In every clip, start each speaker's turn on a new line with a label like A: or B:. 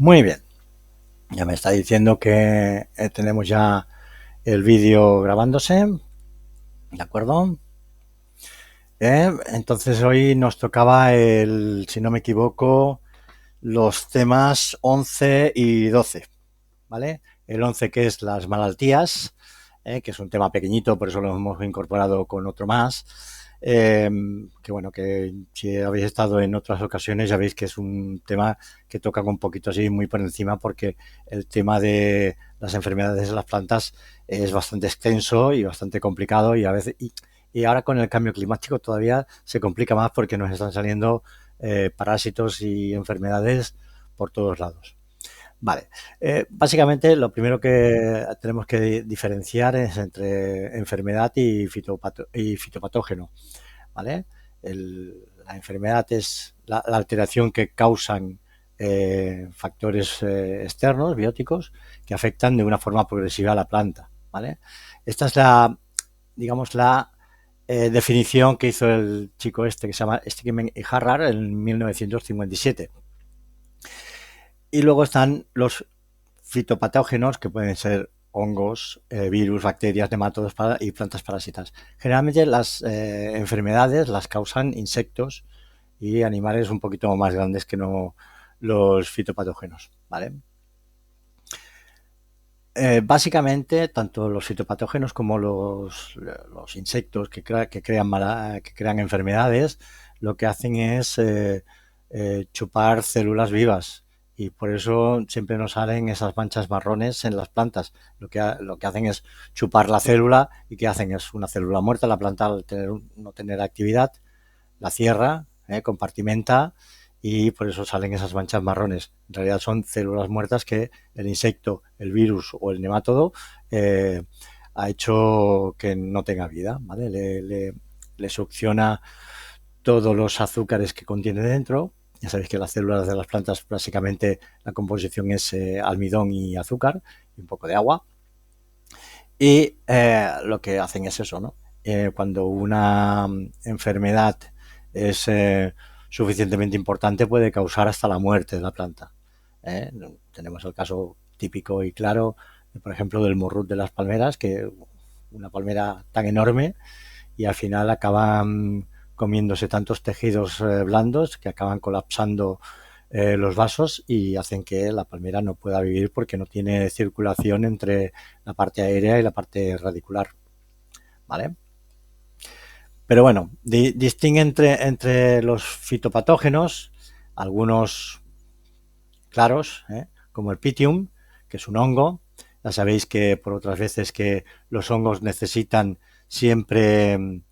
A: Muy bien, ya me está diciendo que tenemos ya el vídeo grabándose, ¿de acuerdo? Entonces hoy nos tocaba si no me equivoco, los temas 11 y 12, ¿vale? El 11 que es las malaltías, que es un tema pequeñito, por eso lo hemos incorporado con otro más. Que bueno, que si habéis estado en otras ocasiones ya veis que es un tema que toca un poquito así muy por encima, porque el tema de las enfermedades de las plantas es bastante extenso y bastante complicado, y a veces y ahora con el cambio climático todavía se complica más porque nos están saliendo parásitos y enfermedades por todos lados. Vale, básicamente lo primero que tenemos que diferenciar es entre enfermedad y, y fitopatógeno, ¿vale? La enfermedad es la alteración que causan factores externos, bióticos, que afectan de una forma progresiva a la planta, ¿vale? Esta es digamos, la definición que hizo el chico este, que se llama Steckman y Harrar en 1957. Y luego están los fitopatógenos, que pueden ser hongos, virus, bacterias, nematodos y plantas parásitas. Generalmente las enfermedades las causan insectos y animales un poquito más grandes que no los fitopatógenos, ¿vale? Básicamente, tanto los fitopatógenos como los insectos que crean enfermedades, lo que hacen es chupar células vivas, y por eso siempre nos salen esas manchas marrones en las plantas. Lo que hacen es chupar la célula, y ¿qué hacen? Es una célula muerta. La planta, al no tener actividad, la cierra, compartimenta, y por eso salen esas manchas marrones. En realidad son células muertas que el insecto, el virus o el nematodo ha hecho que no tenga vida, ¿vale? Le succiona todos los azúcares que contiene dentro. Ya sabéis que las células de las plantas, básicamente la composición es almidón y azúcar y un poco de agua. Y lo que hacen es eso, ¿no? Cuando una enfermedad es suficientemente importante, puede causar hasta la muerte de la planta. Tenemos el caso típico y claro, por ejemplo, del morrut de las palmeras, que una palmera tan enorme, y al final acaban comiéndose tantos tejidos blandos que acaban colapsando los vasos y hacen que la palmera no pueda vivir, porque no tiene circulación entre la parte aérea y la parte radicular, ¿vale? Pero bueno, distingue entre los fitopatógenos, algunos claros, como el Pythium, que es un hongo. Ya sabéis que por otras veces que los hongos necesitan siempre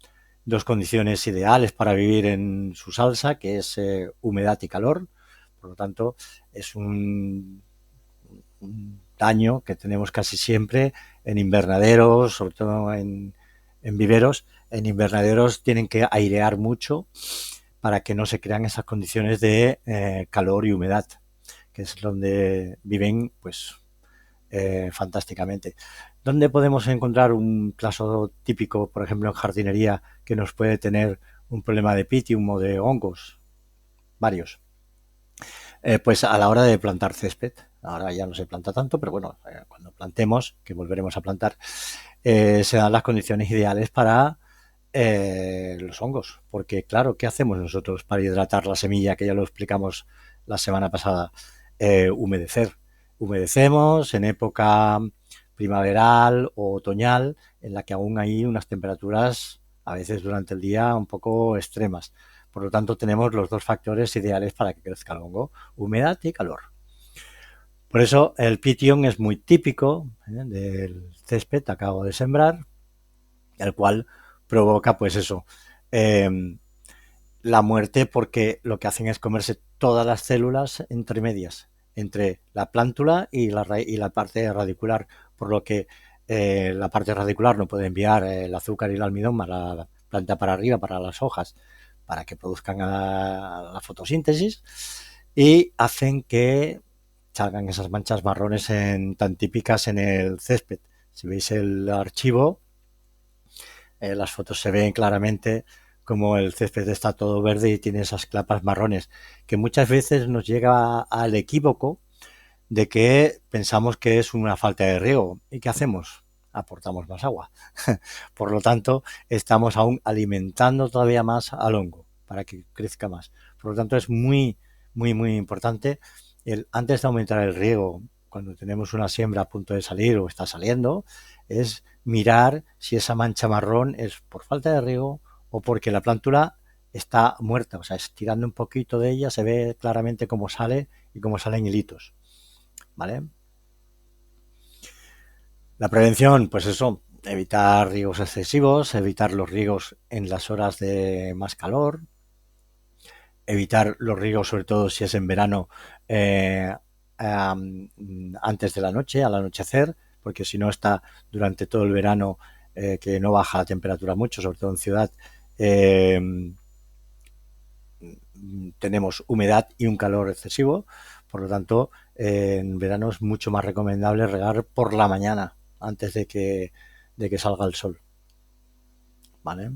A: dos condiciones ideales para vivir en su salsa, que es humedad y calor. Por lo tanto, es un daño que tenemos casi siempre en invernaderos, sobre todo en viveros. En invernaderos tienen que airear mucho para que no se crean esas condiciones de calor y humedad, que es donde viven pues fantásticamente. ¿Dónde podemos encontrar un caso típico, por ejemplo, en jardinería, que nos puede tener un problema de Pythium o de hongos? Varios. Pues a la hora de plantar césped. Ahora ya no se planta tanto, pero bueno, cuando plantemos, que volveremos a plantar, se dan las condiciones ideales para los hongos. Porque claro, ¿qué hacemos nosotros para hidratar la semilla? Que ya lo explicamos la semana pasada. Humedecer. Humedecemos en época primaveral o otoñal, en la que aún hay unas temperaturas a veces durante el día un poco extremas. Por lo tanto, tenemos los dos factores ideales para que crezca el hongo: humedad y calor. Por eso el Pythium es muy típico del césped que acabo de sembrar, el cual provoca, pues eso, eh, la muerte, porque lo que hacen es comerse todas las células intermedias entre la plántula y la parte radicular, por lo que la parte radicular no puede enviar el azúcar y el almidón para la planta para arriba, para las hojas, para que produzcan la fotosíntesis, y hacen que salgan esas manchas marrones tan típicas en el césped. Si veis el archivo, las fotos se ven claramente como el césped está todo verde y tiene esas clapas marrones, que muchas veces nos llega al equívoco, de que pensamos que es una falta de riego. ¿Y qué hacemos? Aportamos más agua. Por lo tanto, estamos aún alimentando todavía más al hongo para que crezca más. Por lo tanto, es muy importante antes de aumentar el riego, cuando tenemos una siembra a punto de salir o está saliendo, es mirar si esa mancha marrón es por falta de riego o porque la plántula está muerta, o sea, estirando un poquito de ella se ve claramente cómo sale y cómo salen hilitos, ¿vale? La prevención, pues eso, evitar riegos excesivos, evitar los riegos en las horas de más calor, evitar los riegos, sobre todo si es en verano, eh, antes de la noche, al anochecer, porque si no está durante todo el verano, que no baja la temperatura mucho, sobre todo en ciudad, eh, tenemos humedad y un calor excesivo, por lo tanto, en verano es mucho más recomendable regar por la mañana, antes de que salga el sol, ¿vale?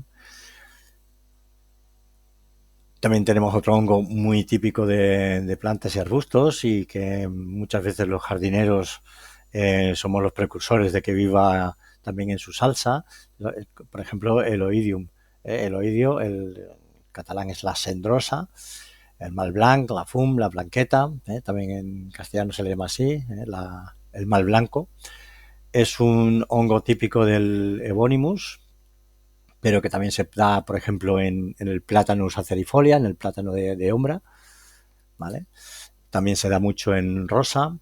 A: También tenemos otro hongo muy típico de plantas y arbustos y que muchas veces los jardineros somos los precursores de que viva también en su salsa. Por ejemplo, el oidium. El oidio, el catalán es la cendrosa, el mal blanc, la fum, la blanqueta, también en castellano se le llama así, el mal blanco. Es un hongo típico del Evonimus, pero que también se da, por ejemplo, en el Platanus acerifolia, en el plátano de Ombra, ¿vale? También se da mucho en rosa,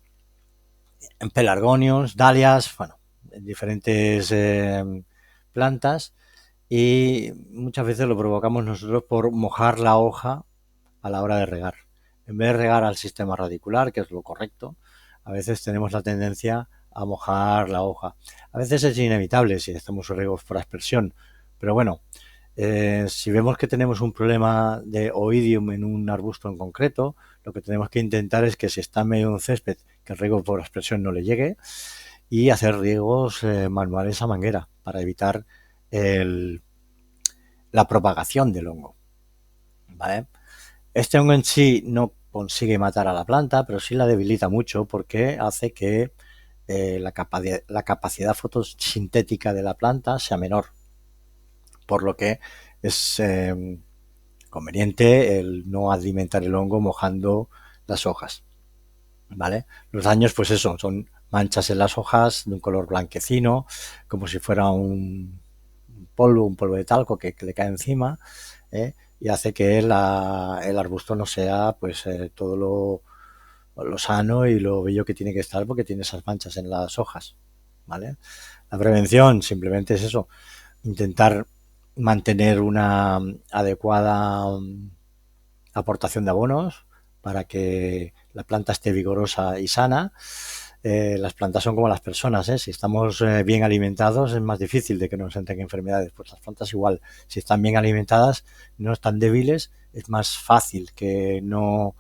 A: en pelargonios, dalias, bueno, en diferentes plantas, y muchas veces lo provocamos nosotros por mojar la hoja a la hora de regar. En vez de regar al sistema radicular, que es lo correcto, a veces tenemos la tendencia a mojar la hoja. A veces es inevitable si hacemos riegos por aspersión, pero bueno, si vemos que tenemos un problema de oidium en un arbusto en concreto, lo que tenemos que intentar es que si está en medio de un césped, que el riego por aspersión no le llegue y hacer riegos manuales a manguera para evitar el, la propagación del hongo, ¿vale? Este hongo en sí no consigue matar a la planta, pero sí la debilita mucho porque hace que la capacidad fotosintética de la planta sea menor, por lo que es conveniente el no alimentar el hongo mojando las hojas, ¿vale? Los daños, pues eso, son manchas en las hojas de un color blanquecino, como si fuera un polvo de talco que le cae encima, y hace que el arbusto no sea pues todo lo sano y lo bello que tiene que estar porque tiene esas manchas en las hojas, ¿vale? La prevención simplemente es eso, intentar mantener una adecuada aportación de abonos para que la planta esté vigorosa y sana. Las plantas son como las personas, si estamos bien alimentados es más difícil de que nos entren enfermedades, pues las plantas igual, si están bien alimentadas, no están débiles, es más fácil que no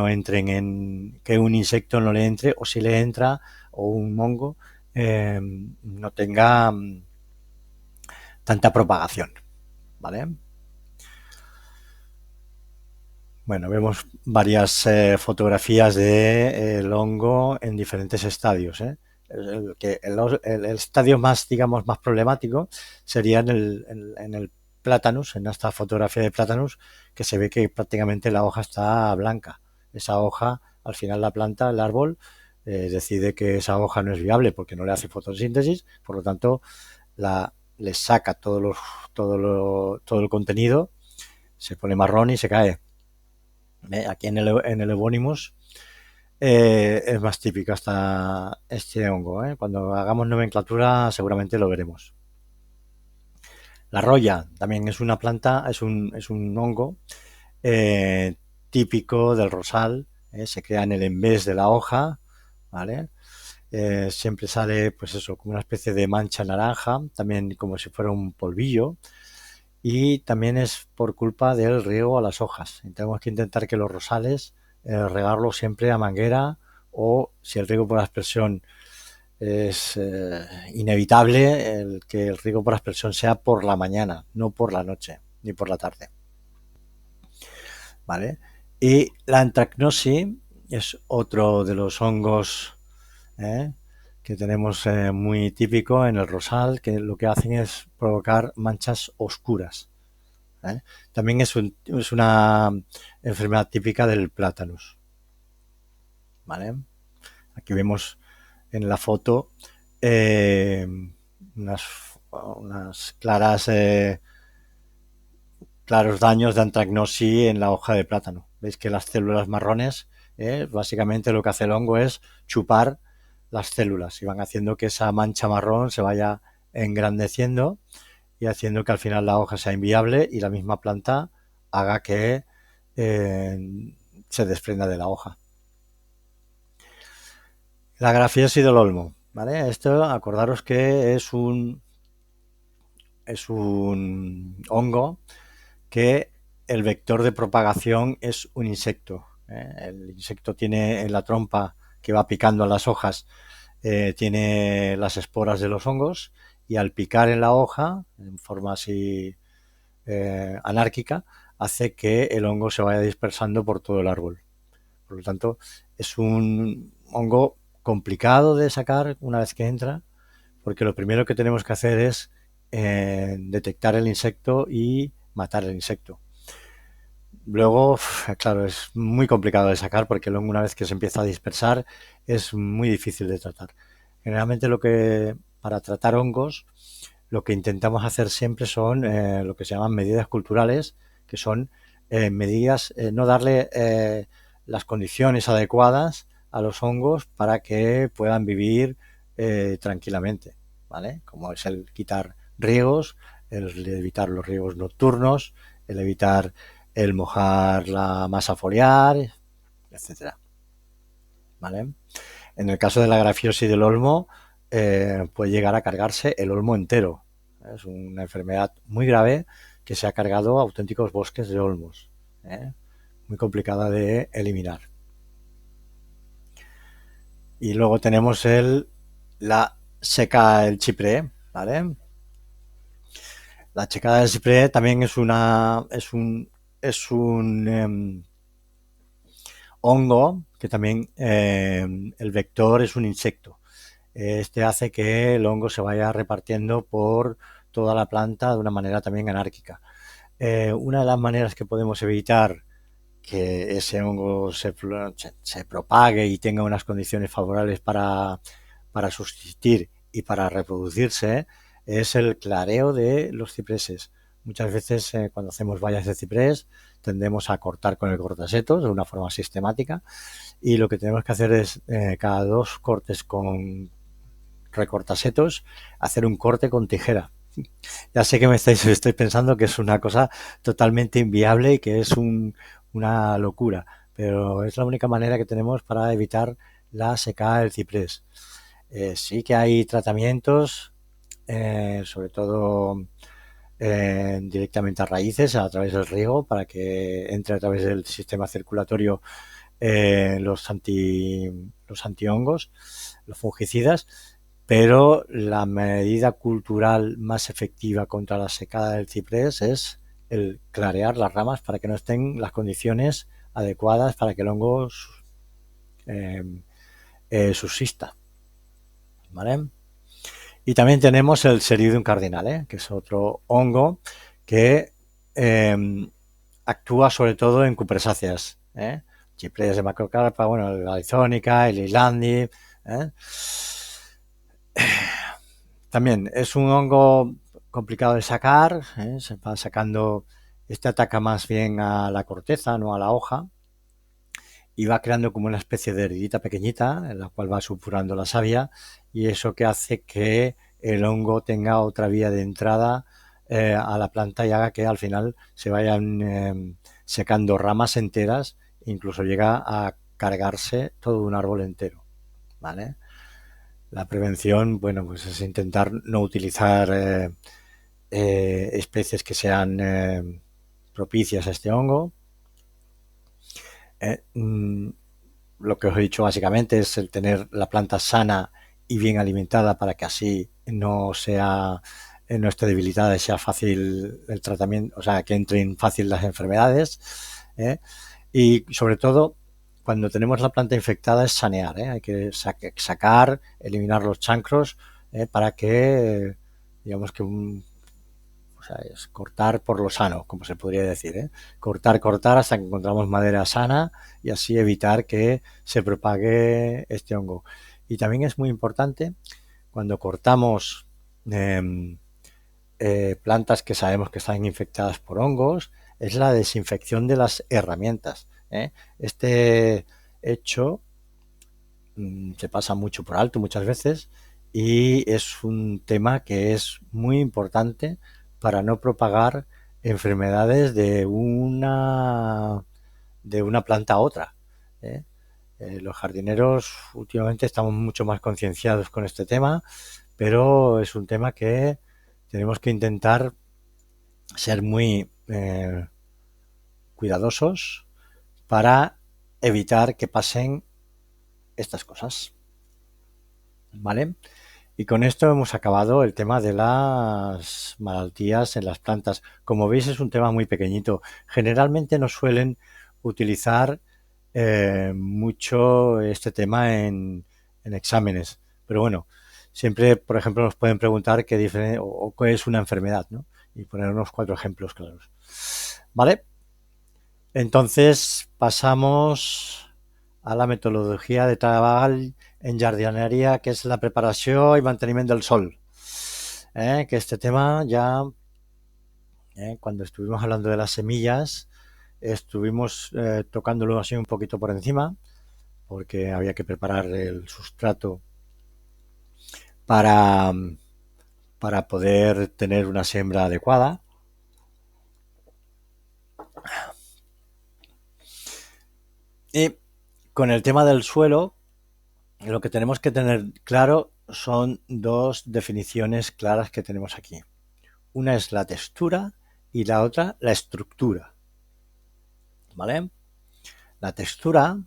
A: entren que un insecto no le entre, o si le entra, o un hongo, no tenga tanta propagación, ¿vale? Bueno, vemos varias fotografías de el hongo en diferentes estadios. El estadio más, digamos, más problemático sería en el Platanus, en esta fotografía de Platanus, que se ve que prácticamente la hoja está blanca. Esa hoja, al final la planta, el árbol, decide que esa hoja no es viable porque no le hace fotosíntesis, por lo tanto, le saca todo el contenido, se pone marrón y se cae. Aquí en el Evonimus es más típico hasta este hongo. Cuando hagamos nomenclatura seguramente lo veremos. La roya también es una planta, es un hongo eh, típico del rosal. Se crea en el envés de la hoja, ¿vale? Siempre sale, pues eso, como una especie de mancha naranja, también como si fuera un polvillo. Y también es por culpa del riego a las hojas. Tenemos que intentar que los rosales regarlo siempre a manguera, o si el riego por aspersión es inevitable, que el riego por aspersión sea por la mañana, no por la noche ni por la tarde, ¿vale? Y la antracnosis es otro de los hongos ¿eh? que tenemos muy típico en el rosal, que lo que hacen es provocar manchas oscuras. ¿eh? También es una enfermedad típica del plátanos. ¿Vale? Aquí vemos en la foto eh, unas, unas claros daños de antracnosis en la hoja de plátano. Veis que las células marrones, básicamente lo que hace el hongo es chupar las células y van haciendo que esa mancha marrón se vaya engrandeciendo y haciendo que al final la hoja sea inviable y la misma planta haga que se desprenda de la hoja. La grafiosis del olmo, ¿vale? Esto, acordaros que es un hongo que el vector de propagación es un insecto. El insecto tiene en la trompa que va picando a las hojas, tiene las esporas de los hongos y al picar en la hoja, en forma así anárquica, hace que el hongo se vaya dispersando por todo el árbol. Por lo tanto, es un hongo complicado de sacar una vez que entra, porque lo primero que tenemos que hacer es detectar el insecto y matar el insecto. Luego, claro, es muy complicado de sacar porque luego una vez que se empieza a dispersar es muy difícil de tratar. Generalmente para tratar hongos, lo que intentamos hacer siempre son lo que se llaman medidas culturales, que son medidas, no darle las condiciones adecuadas a los hongos para que puedan vivir tranquilamente, ¿vale? Como es el quitar riegos, el evitar los riegos nocturnos, el evitar el mojar la masa foliar, etcétera, ¿vale? En el caso de la grafiosis del olmo, puede llegar a cargarse el olmo entero. Es una enfermedad muy grave que se ha cargado auténticos bosques de olmos. ¿eh? Muy complicada de eliminar. Y luego tenemos la seca del chipré, ¿vale? La secada del ciprés también es un hongo que también el vector es un insecto. Este hace que el hongo se vaya repartiendo por toda la planta de una manera también anárquica. Una de las maneras que podemos evitar que ese hongo se propague y tenga unas condiciones favorables para subsistir y para reproducirse es el clareo de los cipreses. Muchas veces cuando hacemos vallas de ciprés tendemos a cortar con el cortasetos de una forma sistemática y lo que tenemos que hacer es cada dos cortes con recortasetos hacer un corte con tijera. Ya sé que estoy pensando que es una cosa totalmente inviable y que es una locura, pero es la única manera que tenemos para evitar la secada del ciprés. Sí que hay tratamientos, sobre todo directamente a raíces, a través del riego, para que entre a través del sistema circulatorio los antihongos, los fungicidas, pero la medida cultural más efectiva contra la secada del ciprés es el clarear las ramas para que no estén las condiciones adecuadas para que el hongo eh, subsista. ¿Vale? Y también tenemos el Seridium cardinale, que es otro hongo que actúa sobre todo en cupersáceas. Chipreas de macrocarpa, bueno, la Arizónica, el Islandi. También es un hongo complicado de sacar, se va sacando, este ataca más bien a la corteza, no a la hoja, y va creando como una especie de heridita pequeñita en la cual va supurando la savia y eso que hace que el hongo tenga otra vía de entrada a la planta y haga que al final se vayan secando ramas enteras, incluso llega a cargarse todo un árbol entero, ¿vale? La prevención, bueno, pues es intentar no utilizar especies que sean propicias a este hongo. Eh, mm, lo que os he dicho básicamente es el tener la planta sana y bien alimentada para que así no esté debilitada y sea fácil el tratamiento, o sea, que entren fácil las enfermedades. ¿eh? Y sobre todo cuando tenemos la planta infectada es sanear, ¿eh? Hay que sacar, eliminar los chancros, para que, digamos que o sea, es cortar por lo sano, como se podría decir, ¿eh? Cortar hasta que encontramos madera sana y así evitar que se propague este hongo. Y también es muy importante cuando cortamos eh, plantas que sabemos que están infectadas por hongos, es la desinfección de las herramientas, ¿eh? Este hecho se pasa mucho por alto muchas veces y es un tema que es muy importante para no propagar enfermedades de una planta a otra, ¿eh? Los jardineros últimamente estamos mucho más concienciados con este tema, pero es un tema que tenemos que intentar ser muy cuidadosos para evitar que pasen estas cosas, ¿vale? Y con esto hemos acabado el tema de las malaltías en las plantas. Como veis, es un tema muy pequeñito. Generalmente no suelen utilizar mucho este tema en exámenes. Pero bueno, siempre, por ejemplo, nos pueden preguntar qué o qué es una enfermedad, ¿no? Y poner unos 4 ejemplos claros. ¿Vale? Entonces pasamos a la metodología de trabajo en jardinería, que es la preparación y mantenimiento del sol. Que este tema ya, cuando estuvimos hablando de las semillas, estuvimos tocándolo así un poquito por encima, porque había que preparar el sustrato para, para poder tener una siembra adecuada. Y con el tema del suelo, lo que tenemos que tener claro son dos definiciones claras que tenemos aquí. Una es la textura y la otra la estructura. ¿Vale? La textura,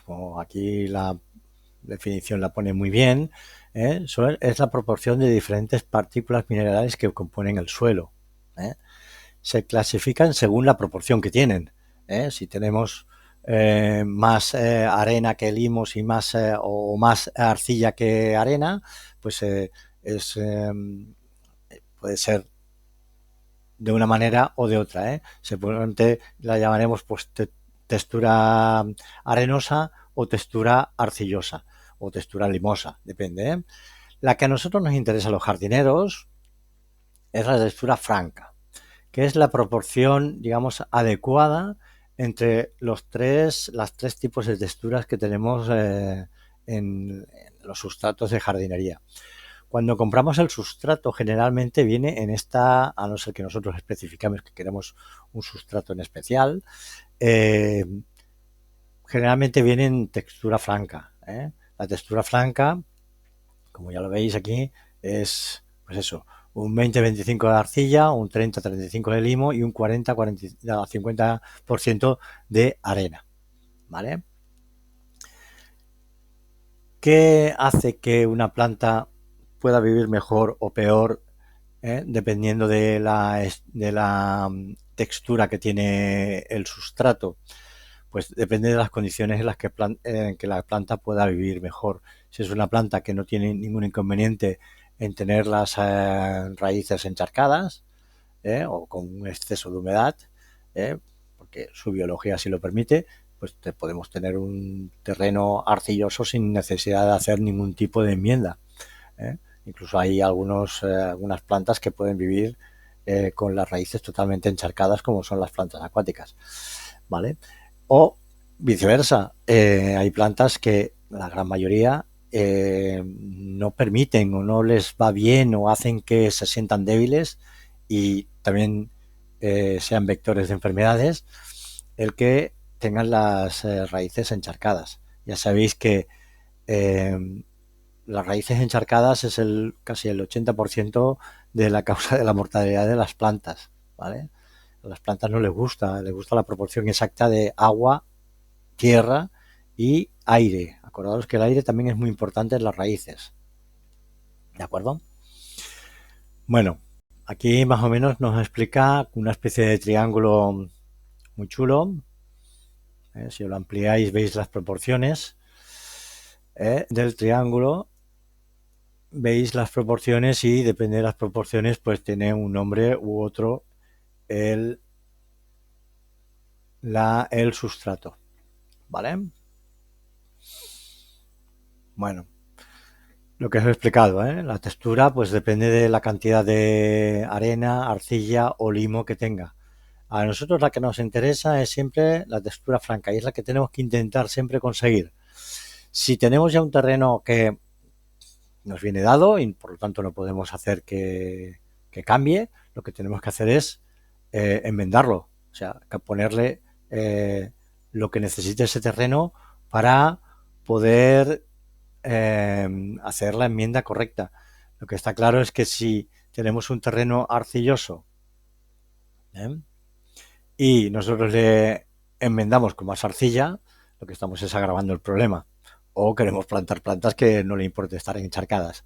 A: como aquí la definición la pone muy bien, es la proporción de diferentes partículas minerales que componen el suelo. Se clasifican según la proporción que tienen. Si tenemos más arena que limos y más o más arcilla que arena, pues es puede ser de una manera o de otra, seguramente la llamaremos pues textura arenosa o textura arcillosa o textura limosa, depende. La que a nosotros nos interesa a los jardineros es la textura franca, que es la proporción, digamos, adecuada entre las tres tipos de texturas que tenemos en los sustratos de jardinería. Cuando compramos el sustrato, generalmente viene en esta, a no ser que nosotros especificamos que queremos un sustrato en especial, generalmente viene en textura franca. La textura franca, como ya lo veis aquí, es pues eso, un 20-25 de arcilla, un 30-35 de limo y un 40-50% de arena. ¿Vale? ¿Qué hace que una planta pueda vivir mejor o peor dependiendo de la textura que tiene el sustrato? Pues depende de las condiciones en las que la planta pueda vivir mejor. Si es una planta que no tiene ningún inconveniente en tener las raíces encharcadas o con un exceso de humedad, porque su biología así lo permite, pues podemos tener un terreno arcilloso sin necesidad de hacer ningún tipo de enmienda. Incluso hay algunas plantas que pueden vivir con las raíces totalmente encharcadas, como son las plantas acuáticas, ¿vale? O viceversa, hay plantas que la gran mayoría no permiten o no les va bien o hacen que se sientan débiles y también sean vectores de enfermedades el que tengan las raíces encharcadas. Ya sabéis que eh, las raíces encharcadas es casi el 80% de la causa de la mortalidad de las plantas, ¿vale? A las plantas no les gusta la proporción exacta de agua, tierra y aire. Acordaos que el aire también es muy importante en las raíces, ¿de acuerdo? Bueno, aquí más o menos nos explica una especie de triángulo muy chulo Si lo ampliáis veis las proporciones del triángulo, veis las proporciones y depende de las proporciones pues tiene un nombre u otro el, el sustrato, ¿vale? Bueno, lo que os he explicado, la textura pues depende de la cantidad de arena, arcilla o limo que tenga. A nosotros la que nos interesa es siempre la textura franca y es la que tenemos que intentar siempre conseguir. Si tenemos ya un terreno que nos viene dado y por lo tanto no podemos hacer que cambie, lo que tenemos que hacer es enmendarlo, o sea, ponerle lo que necesite ese terreno para poder hacer la enmienda correcta. Lo que está claro es que si tenemos un terreno arcilloso ¿eh? Y nosotros le enmendamos con más arcilla, lo que estamos es agravando el problema. O queremos plantar plantas que no le importe estar encharcadas,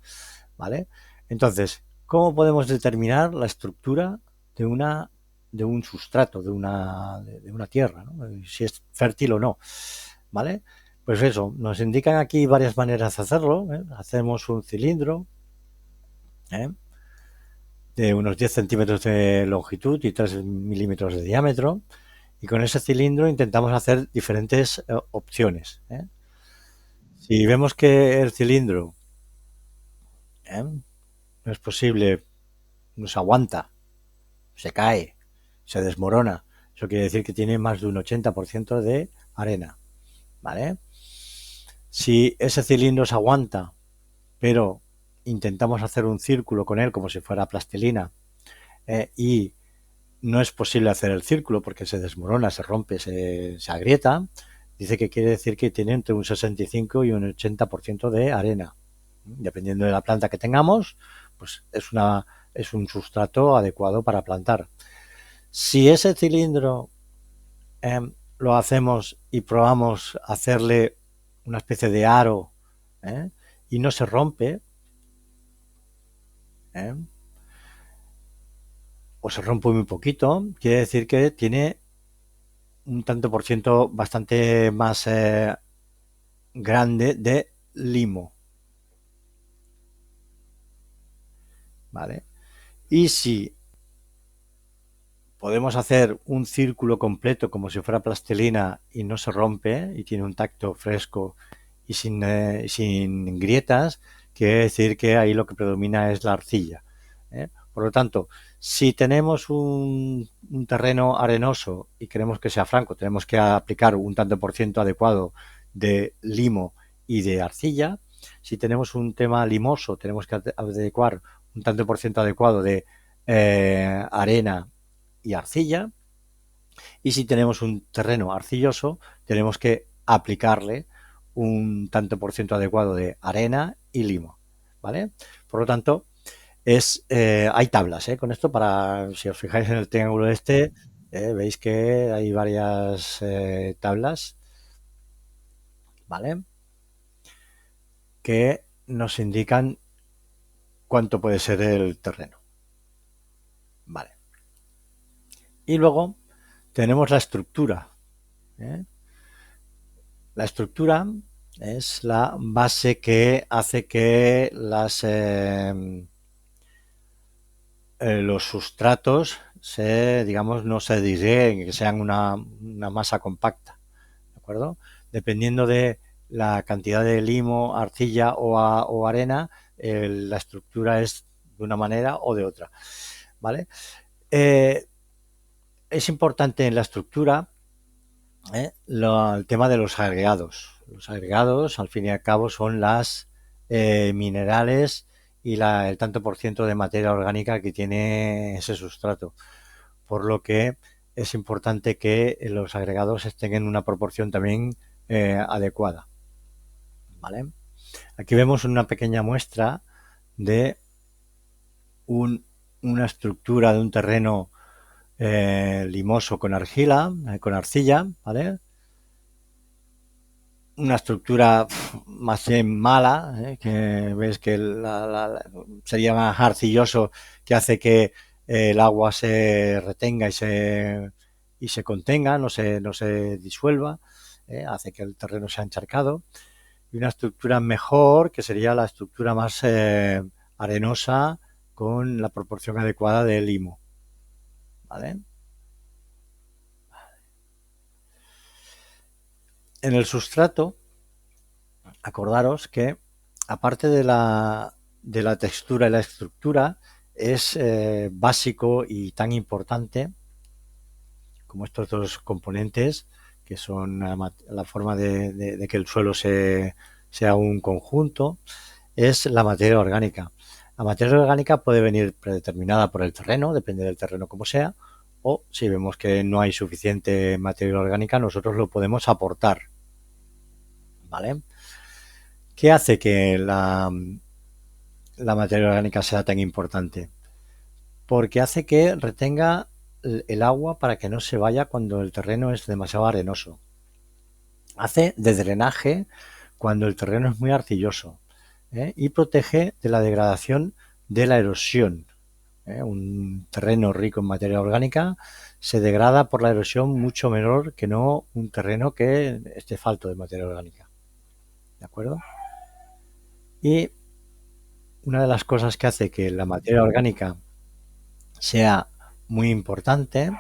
A: ¿vale? Entonces, ¿cómo podemos determinar la estructura de un sustrato, de una tierra, ¿no? Si es fértil o no, ¿vale? Pues eso, nos indican aquí varias maneras de hacerlo. Hacemos un cilindro ¿eh? De unos 10 centímetros de longitud y 3 milímetros de diámetro. Y con ese cilindro intentamos hacer diferentes opciones. Si vemos que el cilindro no es posible, no se aguanta, se cae, se desmorona, eso quiere decir que tiene más de un 80% de arena, ¿vale? Si ese cilindro se aguanta, pero intentamos hacer un círculo con él como si fuera plastilina y no es posible hacer el círculo porque se desmorona, se rompe, se agrieta, dice que quiere decir que tiene entre un 65 y un 80% de arena. Dependiendo de la planta que tengamos, pues es un sustrato adecuado para plantar. Si ese cilindro lo hacemos y probamos hacerle una especie de aro y no se rompe, ¿eh? O se rompe muy poquito, quiere decir que tiene un tanto por ciento bastante más grande de limo, ¿vale? Y si podemos hacer un círculo completo como si fuera plastilina y no se rompe y tiene un tacto fresco y sin grietas, quiere decir que ahí lo que predomina es la arcilla. Por lo tanto, si tenemos un terreno arenoso y queremos que sea franco, tenemos que aplicar un tanto por ciento adecuado de limo y de arcilla. Si tenemos un tema limoso, tenemos que adecuar un tanto por ciento adecuado de arena y arcilla. Y si tenemos un terreno arcilloso, tenemos que aplicarle un tanto por ciento adecuado de arena y limo, ¿vale? Por lo tanto, hay tablas con esto para, si os fijáis en el triángulo este, veis que hay varias tablas, ¿vale? Que nos indican cuánto puede ser el terreno, ¿vale? Y luego tenemos la estructura. La estructura es la base que hace que los sustratos digamos, no se disgreguen, que sean una masa compacta, ¿de acuerdo? Dependiendo de la cantidad de limo, arcilla o arena, la estructura es de una manera o de otra, ¿vale? Es importante en la estructura el tema de los agregados. Los agregados, al fin y al cabo, son las minerales y el tanto por ciento de materia orgánica que tiene ese sustrato. Por lo que es importante que los agregados estén en una proporción también adecuada. ¿Vale? Aquí vemos una pequeña muestra de una estructura de un terreno limoso con arcilla, ¿vale? Una estructura más bien mala, que ves que sería más arcilloso, que hace que el agua se retenga y se contenga, no se disuelva, hace que el terreno sea encharcado, y una estructura mejor, que sería la estructura más arenosa con la proporción adecuada de limo. ¿Vale? En el sustrato, acordaros que aparte de la textura y la estructura, es básico y tan importante como estos dos componentes, que son la forma de que el suelo sea un conjunto, es la materia orgánica. La materia orgánica puede venir predeterminada por el terreno, depende del terreno como sea, o si vemos que no hay suficiente materia orgánica, nosotros lo podemos aportar. ¿Vale? ¿Qué hace que la materia orgánica sea tan importante? Porque hace que retenga el agua para que no se vaya cuando el terreno es demasiado arenoso. Hace de drenaje cuando el terreno es muy arcilloso, y protege de la degradación de la erosión. Un terreno rico en materia orgánica se degrada por la erosión mucho menor que no un terreno que esté falto de materia orgánica. ¿De acuerdo? Y una de las cosas que hace que la materia orgánica sea muy importante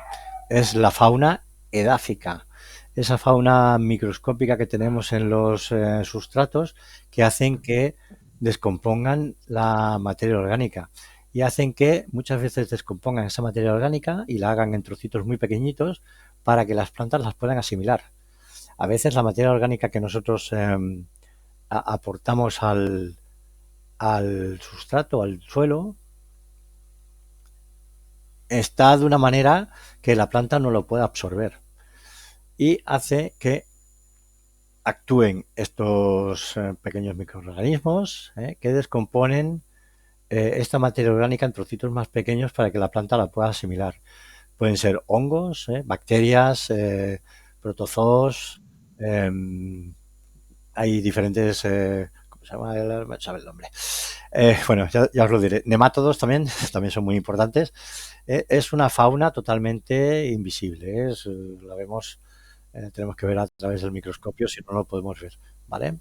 A: es la fauna edáfica, esa fauna microscópica que tenemos en los sustratos, que hacen que descompongan la materia orgánica y hacen que muchas veces descompongan esa materia orgánica y la hagan en trocitos muy pequeñitos para que las plantas las puedan asimilar. A veces la materia orgánica que nosotros aportamos al sustrato, al suelo, está de una manera que la planta no lo puede absorber y hace que actúen estos pequeños microorganismos que descomponen esta materia orgánica en trocitos más pequeños para que la planta la pueda asimilar. Pueden ser hongos, bacterias, protozoos, hay diferentes, ¿cómo se llama? ¿Sabe el nombre? Bueno, ya os lo diré. Nemátodos también, también son muy importantes. Es una fauna totalmente invisible. La vemos, tenemos que ver a través del microscopio, si no lo podemos ver. ¿Vale?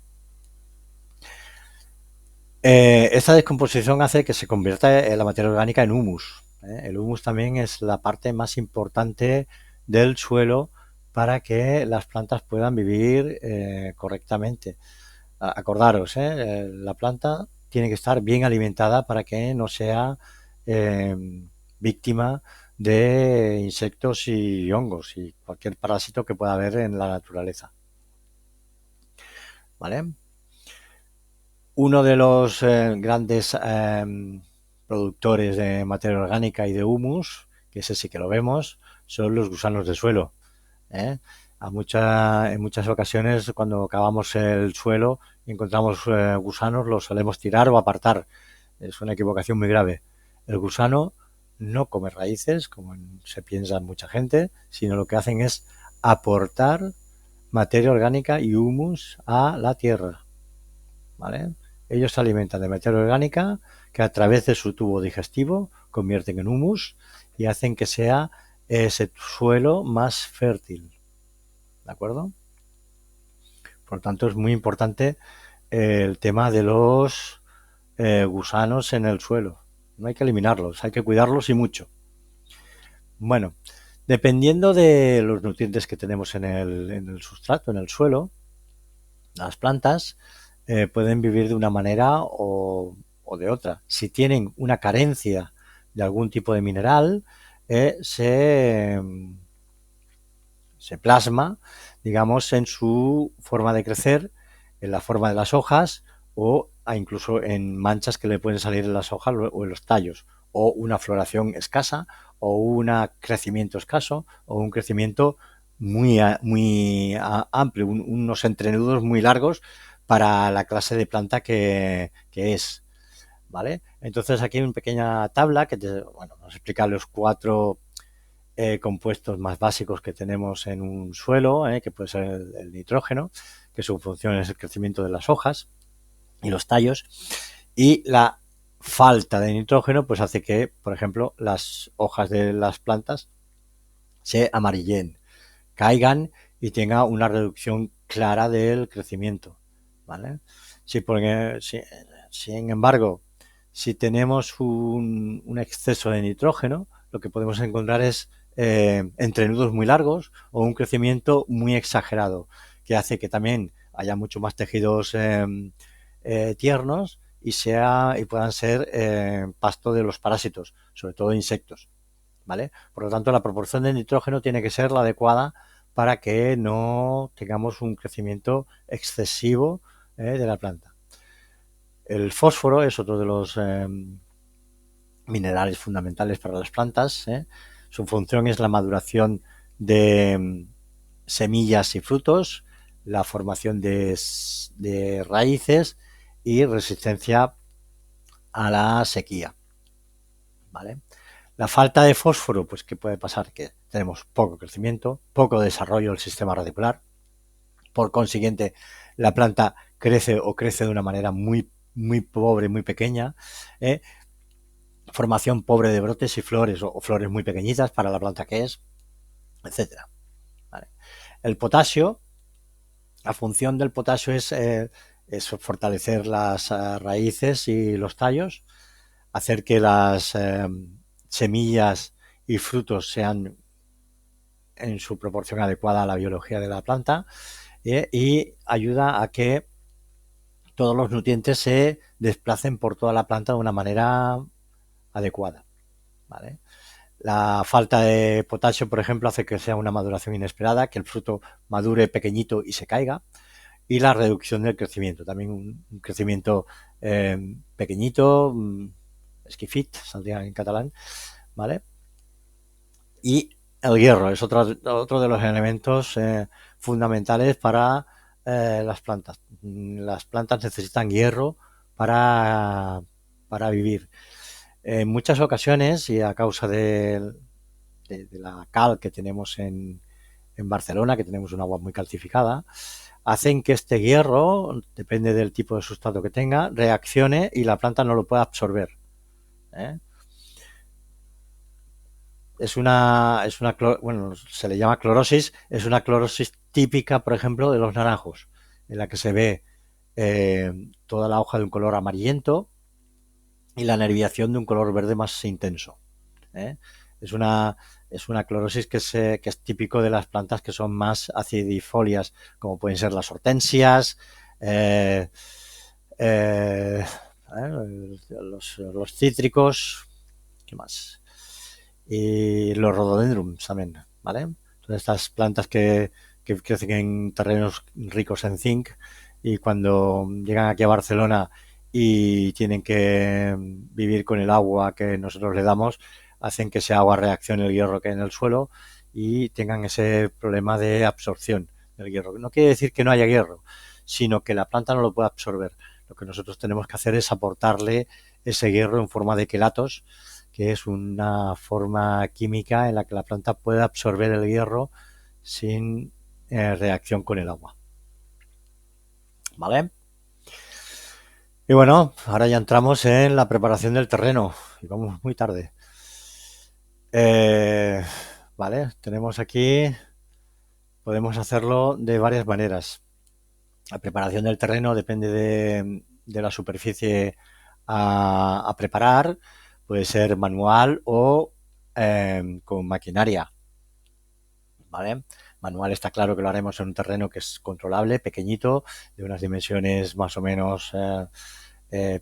A: Esta descomposición hace que se convierta la materia orgánica en humus. El humus también es la parte más importante del suelo para que las plantas puedan vivir correctamente. Acordaros, la planta tiene que estar bien alimentada para que no sea eh, víctima de insectos y hongos y cualquier parásito que pueda haber en la naturaleza. ¿Vale? Uno de los grandes productores de materia orgánica y de humus, que ese sí que lo vemos, son los gusanos de suelo. ¿eh? En muchas ocasiones, cuando cavamos el suelo y encontramos gusanos, los solemos tirar o apartar. Es una equivocación muy grave. El gusano no come raíces, como se piensa mucha gente, sino lo que hacen es aportar materia orgánica y humus a la tierra. ¿Vale? Ellos se alimentan de materia orgánica que a través de su tubo digestivo convierten en humus y hacen que sea ese suelo más fértil. ¿De acuerdo? Por lo tanto, es muy importante el tema de los gusanos en el suelo. No hay que eliminarlos, hay que cuidarlos y mucho. Bueno, dependiendo de los nutrientes que tenemos en el sustrato, en el suelo, las plantas pueden vivir de una manera o de otra. Si tienen una carencia de algún tipo de mineral, se plasma, digamos, en su forma de crecer, en la forma de las hojas o incluso en manchas que le pueden salir en las hojas o en los tallos, o una floración escasa, o un crecimiento escaso, o un crecimiento muy amplio, unos entrenudos muy largos para la clase de planta que es. ¿Vale? Entonces aquí hay una pequeña tabla que nos explica los 4 compuestos más básicos que tenemos en un suelo, que puede ser el nitrógeno, que su función es el crecimiento de las hojas y los tallos, y la falta de nitrógeno pues hace que, por ejemplo, las hojas de las plantas se amarillen, caigan y tenga una reducción clara del crecimiento, ¿vale? Sin embargo, si tenemos un exceso de nitrógeno, lo que podemos encontrar es entrenudos muy largos o un crecimiento muy exagerado, que hace que también haya mucho más tejidos tiernos y puedan ser pasto de los parásitos, sobre todo insectos, ¿vale? Por lo tanto, la proporción de nitrógeno tiene que ser la adecuada para que no tengamos un crecimiento excesivo de la planta. El fósforo es otro de los minerales fundamentales para las plantas. Su función es la maduración de semillas y frutos, la formación de raíces y resistencia a la sequía, ¿vale? La falta de fósforo, pues ¿qué puede pasar? Que tenemos poco crecimiento, poco desarrollo del sistema radicular. Por consiguiente, la planta crece de una manera muy pobre, muy pequeña. Formación pobre de brotes y flores o flores muy pequeñitas para la planta que es, etcétera. ¿Vale? El potasio, la función del potasio es fortalecer las raíces y los tallos, hacer que las semillas y frutos sean en su proporción adecuada a la biología de la planta y ayuda a que todos los nutrientes se desplacen por toda la planta de una manera adecuada, ¿vale? La falta de potasio, por ejemplo, hace que sea una maduración inesperada, que el fruto madure pequeñito y se caiga, y la reducción del crecimiento, también un crecimiento pequeñito, esquifit, saldría en catalán, ¿vale? Y el hierro es otro de los elementos fundamentales para las plantas. Las plantas necesitan hierro para, para vivir. En muchas ocasiones, y a causa de la cal que tenemos en Barcelona, que tenemos un agua muy calcificada, hacen que este hierro, depende del tipo de sustrato que tenga, reaccione y la planta no lo pueda absorber. ¿eh? Bueno, se le llama clorosis, es una clorosis típica, por ejemplo, de los naranjos, en la que se ve toda la hoja de un color amarillento y la nerviación de un color verde más intenso. ¿eh? Es una, es una clorosis que es típico de las plantas que son más acidifolias, como pueden ser las hortensias, eh, eh, los cítricos, ¿qué más? Y los rhododendrons también, ¿vale? Todas estas plantas que crecen en terrenos ricos en zinc y cuando llegan aquí a Barcelona y tienen que vivir con el agua que nosotros le damos, hacen que ese agua reaccione el hierro que hay en el suelo y tengan ese problema de absorción del hierro. No quiere decir que no haya hierro, sino que la planta no lo puede absorber. Lo que nosotros tenemos que hacer es aportarle ese hierro en forma de quelatos, que es una forma química en la que la planta puede absorber el hierro sin reacción con el agua. ¿Vale? Y bueno, ahora ya entramos en la preparación del terreno y vamos muy tarde. Vale, tenemos aquí, podemos hacerlo de varias maneras. La preparación del terreno depende de la superficie a preparar, puede ser manual o con maquinaria. ¿Vale? Manual está claro que lo haremos en un terreno que es controlable, pequeñito, de unas dimensiones más o menos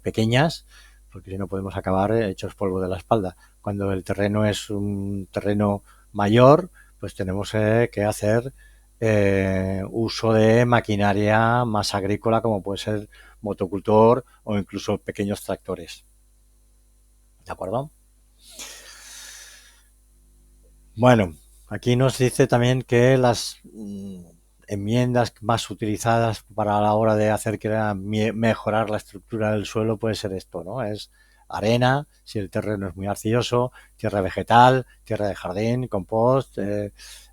A: pequeñas, porque si no podemos acabar hechos polvo de la espalda. Cuando el terreno es un terreno mayor, pues tenemos que hacer uso de maquinaria más agrícola, como puede ser motocultor o incluso pequeños tractores. ¿De acuerdo? Bueno, aquí nos dice también que las enmiendas más utilizadas para la hora de hacer mejorar la estructura del suelo puede ser esto, ¿no? Es arena, si el terreno es muy arcilloso, tierra vegetal, tierra de jardín, compost,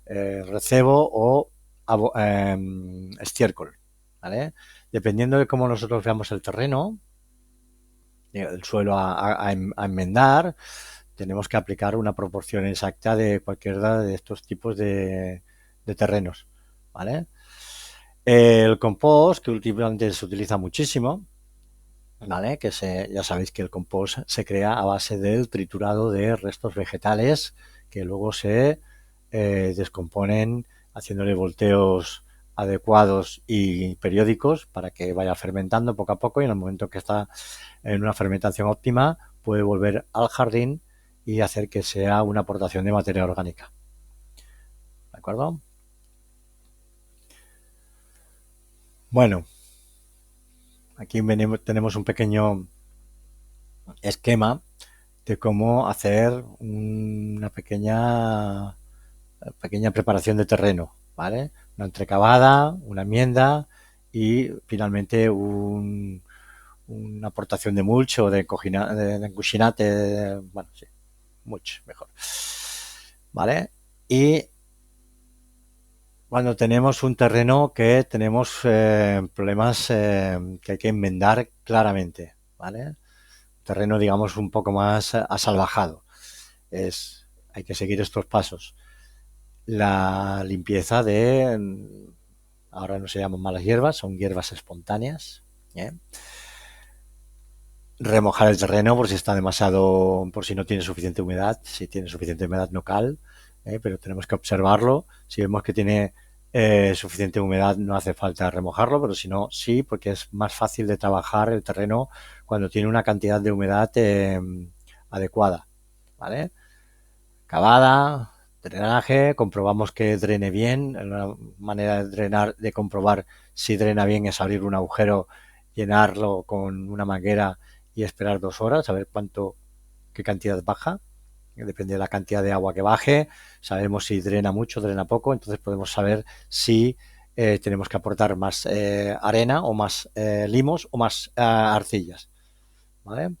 A: recebo o estiércol, ¿vale? Dependiendo de cómo nosotros veamos el terreno, el suelo a enmendar, tenemos que aplicar una proporción exacta de cualquiera de estos tipos de terrenos. ¿vale? El compost, que últimamente se utiliza muchísimo, ¿vale? Ya sabéis que el compost se crea a base del triturado de restos vegetales que luego se descomponen haciéndole volteos adecuados y periódicos para que vaya fermentando poco a poco y en el momento que está en una fermentación óptima puede volver al jardín y hacer que sea una aportación de materia orgánica. ¿De acuerdo? Bueno, aquí tenemos un pequeño esquema de cómo hacer una pequeña preparación de terreno, ¿vale? Una entrecavada, una enmienda y finalmente una aportación de mulch o de encuchinate, bueno, sí, mulch mejor, ¿vale? Y cuando tenemos un terreno que tenemos problemas que hay que enmendar claramente, ¿vale? Terreno, digamos, un poco más asalvajado. Hay que seguir estos pasos. La limpieza ahora no se llaman malas hierbas, son hierbas espontáneas. ¿Eh? Remojar el terreno por si está demasiado, por si no tiene suficiente humedad. Si tiene suficiente humedad no cal, pero tenemos que observarlo. Si vemos que tiene suficiente humedad no hace falta remojarlo, pero si no, sí, porque es más fácil de trabajar el terreno cuando tiene una cantidad de humedad adecuada. ¿Vale? Cavada, drenaje, comprobamos que drene bien. Una manera de drenar, de comprobar si drena bien es abrir un agujero, llenarlo con una manguera y esperar 2 horas a ver qué cantidad baja. Depende de la cantidad de agua que baje. Sabemos si drena mucho, drena poco. Entonces podemos saber si tenemos que aportar más arena o más limos o más arcillas. ¿Vale?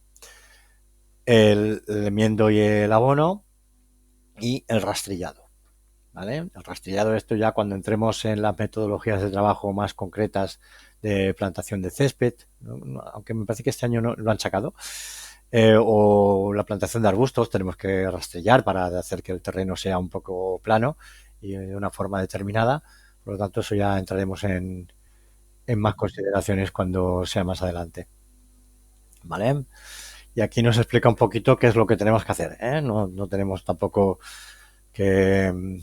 A: El enmiendo y el abono y el rastrillado. ¿Vale? El rastrillado, esto ya cuando entremos en las metodologías de trabajo más concretas de plantación de césped, ¿no? Aunque me parece que este año no lo han sacado, o la plantación de arbustos, tenemos que rastrillar para hacer que el terreno sea un poco plano y de una forma determinada. Por lo tanto, eso ya entraremos en más consideraciones cuando sea más adelante. ¿Vale? Y aquí nos explica un poquito qué es lo que tenemos que hacer. No tenemos tampoco que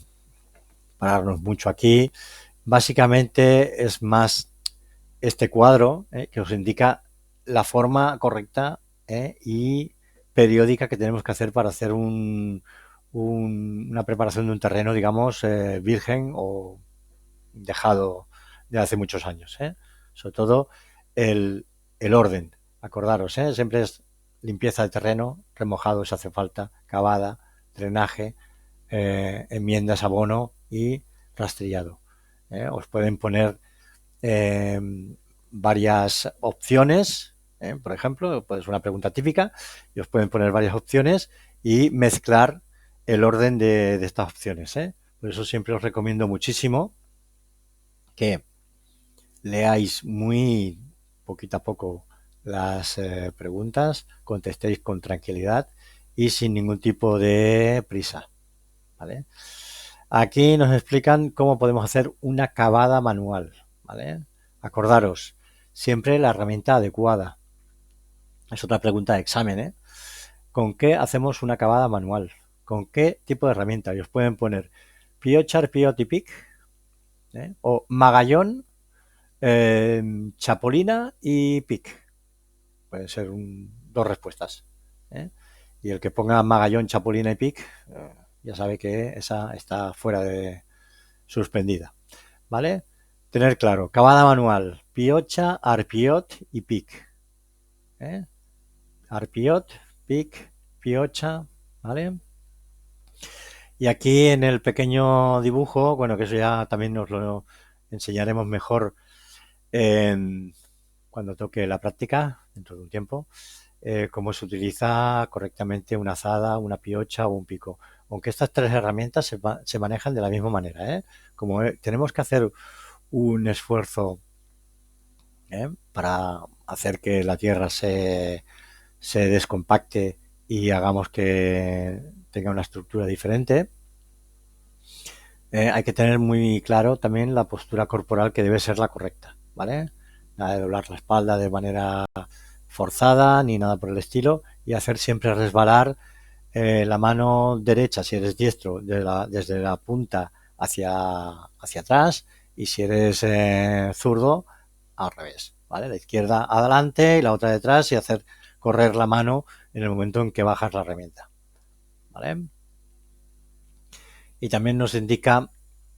A: pararnos mucho aquí. Básicamente es más este cuadro que os indica la forma correcta y periódica que tenemos que hacer para hacer una preparación de un terreno, digamos, virgen o dejado de hace muchos años. Sobre todo el, el orden. Acordaros, siempre es limpieza de terreno, remojado si hace falta, cavada, drenaje, enmiendas, abono y rastrillado. Os pueden poner eh, varias opciones, por ejemplo, pues una pregunta típica, y os pueden poner varias opciones y mezclar el orden de estas opciones. Por eso siempre os recomiendo muchísimo que leáis muy poquito a poco las preguntas, contestéis con tranquilidad y sin ningún tipo de prisa. ¿Vale? Aquí nos explican cómo podemos hacer una cavada manual. ¿Vale? Acordaros, siempre la herramienta adecuada. Es otra pregunta de examen. ¿Con qué hacemos una cavada manual? ¿Con qué tipo de herramienta? Y os pueden poner piochar, piot y pic, o magallón, chapolina y pic. Pueden ser dos respuestas. ¿eh? Y el que ponga magallón, chapolina y pic, ya sabe que esa está fuera de suspendida. ¿Vale? Tener claro, cavada manual, piocha, arpiot y pic. Arpiot, pic, piocha, ¿vale? Y aquí en el pequeño dibujo, bueno, que eso ya también nos lo enseñaremos mejor cuando toque la práctica, dentro de un tiempo, cómo se utiliza correctamente una azada, una piocha o un pico. Aunque estas tres herramientas se manejan de la misma manera. Como tenemos que hacer un esfuerzo para hacer que la tierra se descompacte y hagamos que tenga una estructura diferente, Hay que tener muy claro también la postura corporal que debe ser la correcta, ¿vale? Nada de doblar la espalda de manera forzada ni nada por el estilo y hacer siempre resbalar la mano derecha, si eres diestro, desde la punta hacia atrás y si eres zurdo, al revés, ¿vale? La izquierda adelante y la otra detrás y hacer correr la mano en el momento en que bajas la herramienta, ¿vale? Y también nos indica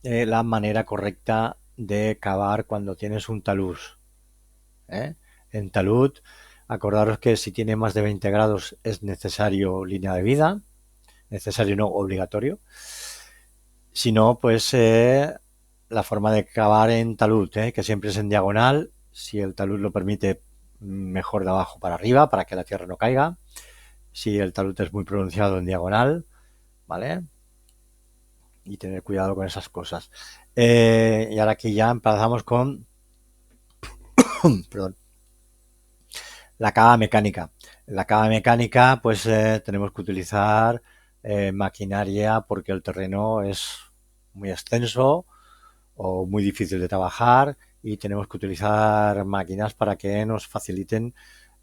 A: la manera correcta de cavar cuando tienes un talud, ¿eh? En talud, acordaros que si tiene más de 20 grados es necesario línea de vida, necesario no obligatorio. Si no, pues la forma de cavar en talud, que siempre es en diagonal, si el talud lo permite, mejor de abajo para arriba, para que la tierra no caiga. Si el talud es muy pronunciado, en diagonal, ¿vale? Y tener cuidado con esas cosas. Y ahora aquí ya empezamos con perdón, la cava mecánica. La cava mecánica, pues tenemos que utilizar maquinaria porque el terreno es muy extenso o muy difícil de trabajar y tenemos que utilizar máquinas para que nos faciliten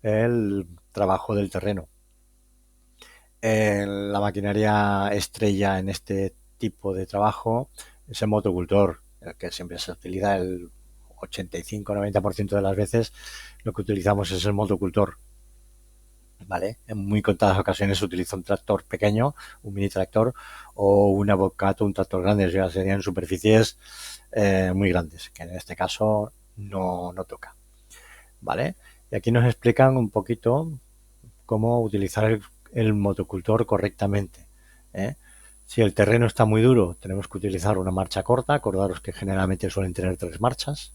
A: el trabajo del terreno. La maquinaria estrella en este tipo de trabajo es el motocultor, el que siempre se utiliza el 85-90% de las veces. Lo que utilizamos es el motocultor, ¿vale? En muy contadas ocasiones se utiliza un tractor pequeño, un mini tractor o un avocato, un tractor grande, ya serían superficies muy grandes, que en este caso no toca, ¿vale? Y aquí nos explican un poquito cómo utilizar el motocultor correctamente, ¿eh? Si el terreno está muy duro, tenemos que utilizar una marcha corta, acordaros que generalmente suelen tener 3 marchas.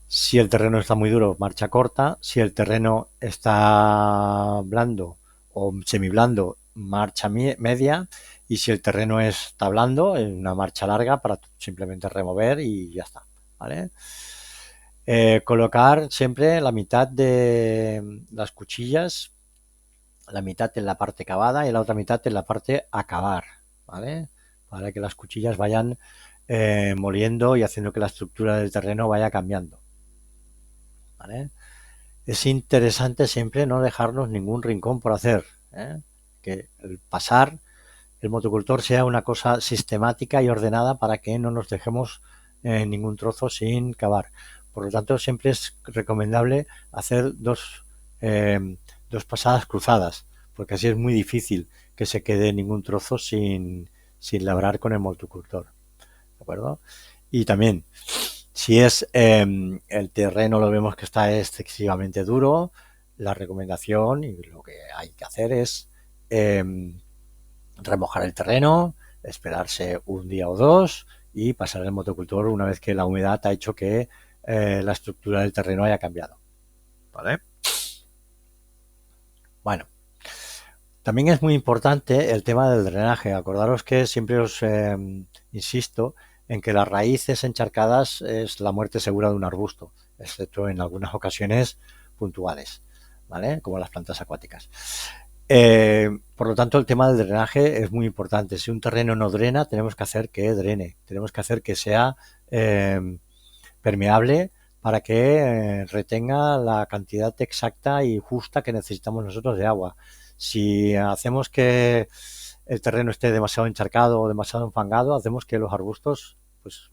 A: Si el terreno está muy duro, marcha corta. Si el terreno está blando o semiblando, marcha media. Y si el terreno está blando, una marcha larga para simplemente remover y ya está, ¿vale? Colocar siempre la mitad de las cuchillas, la mitad en la parte cavada y la otra mitad en la parte a cavar, ¿vale? Para que las cuchillas vayan moliendo y haciendo que la estructura del terreno vaya cambiando, ¿vale? Es interesante siempre no dejarnos ningún rincón por hacer, ¿eh? Que el pasar el motocultor sea una cosa sistemática y ordenada para que no nos dejemos ningún trozo sin cavar. Por lo tanto, siempre es recomendable hacer dos pasadas cruzadas, porque así es muy difícil que se quede ningún trozo sin labrar con el motocultor. ¿De acuerdo? Y también, si es el terreno lo vemos que está excesivamente duro, la recomendación y lo que hay que hacer es remojar el terreno, esperarse un día o dos y pasar el motocultor una vez que la humedad ha hecho que la estructura del terreno haya cambiado, ¿vale? Bueno, también es muy importante el tema del drenaje. Acordaros que siempre os insisto en que las raíces encharcadas es la muerte segura de un arbusto, excepto en algunas ocasiones puntuales, ¿vale? Como las plantas acuáticas. Por lo tanto, el tema del drenaje es muy importante. Si un terreno no drena, tenemos que hacer que drene, tenemos que hacer que sea permeable para que retenga la cantidad exacta y justa que necesitamos nosotros de agua. Si hacemos que el terreno esté demasiado encharcado o demasiado enfangado, hacemos que los arbustos, pues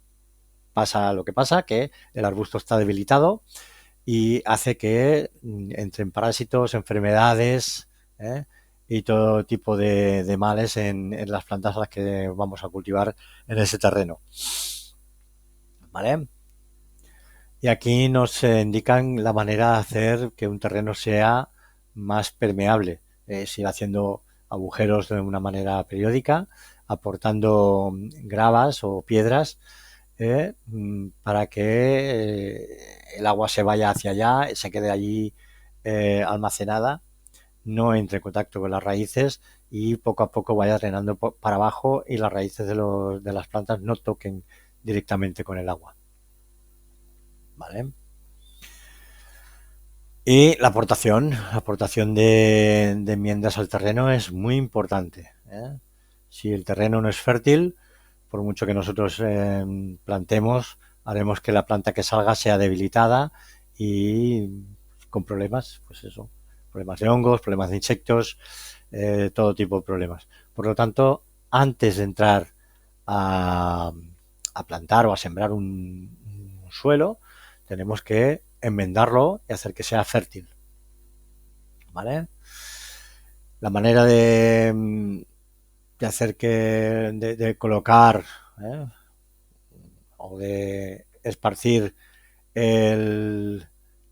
A: pasa lo que pasa, que el arbusto está debilitado y hace que entren parásitos, enfermedades y todo tipo de males en las plantas a las que vamos a cultivar en ese terreno, ¿vale? Y aquí nos indican la manera de hacer que un terreno sea más permeable, es ir haciendo agujeros de una manera periódica, aportando gravas o piedras para que el agua se vaya hacia allá, se quede allí almacenada, no entre en contacto con las raíces y poco a poco vaya drenando para abajo y las raíces de las plantas no toquen directamente con el agua, ¿vale? Y la aportación de enmiendas al terreno es muy importante, ¿eh? Si el terreno no es fértil, por mucho que nosotros plantemos, haremos que la planta que salga sea debilitada y con problemas, pues eso, problemas de hongos, problemas de insectos, todo tipo de problemas. Por lo tanto, antes de entrar a, a plantar o a sembrar un suelo, tenemos que enmendarlo y hacer que sea fértil. ¿Vale? La manera de hacer que, de colocar ¿eh? O de esparcir el,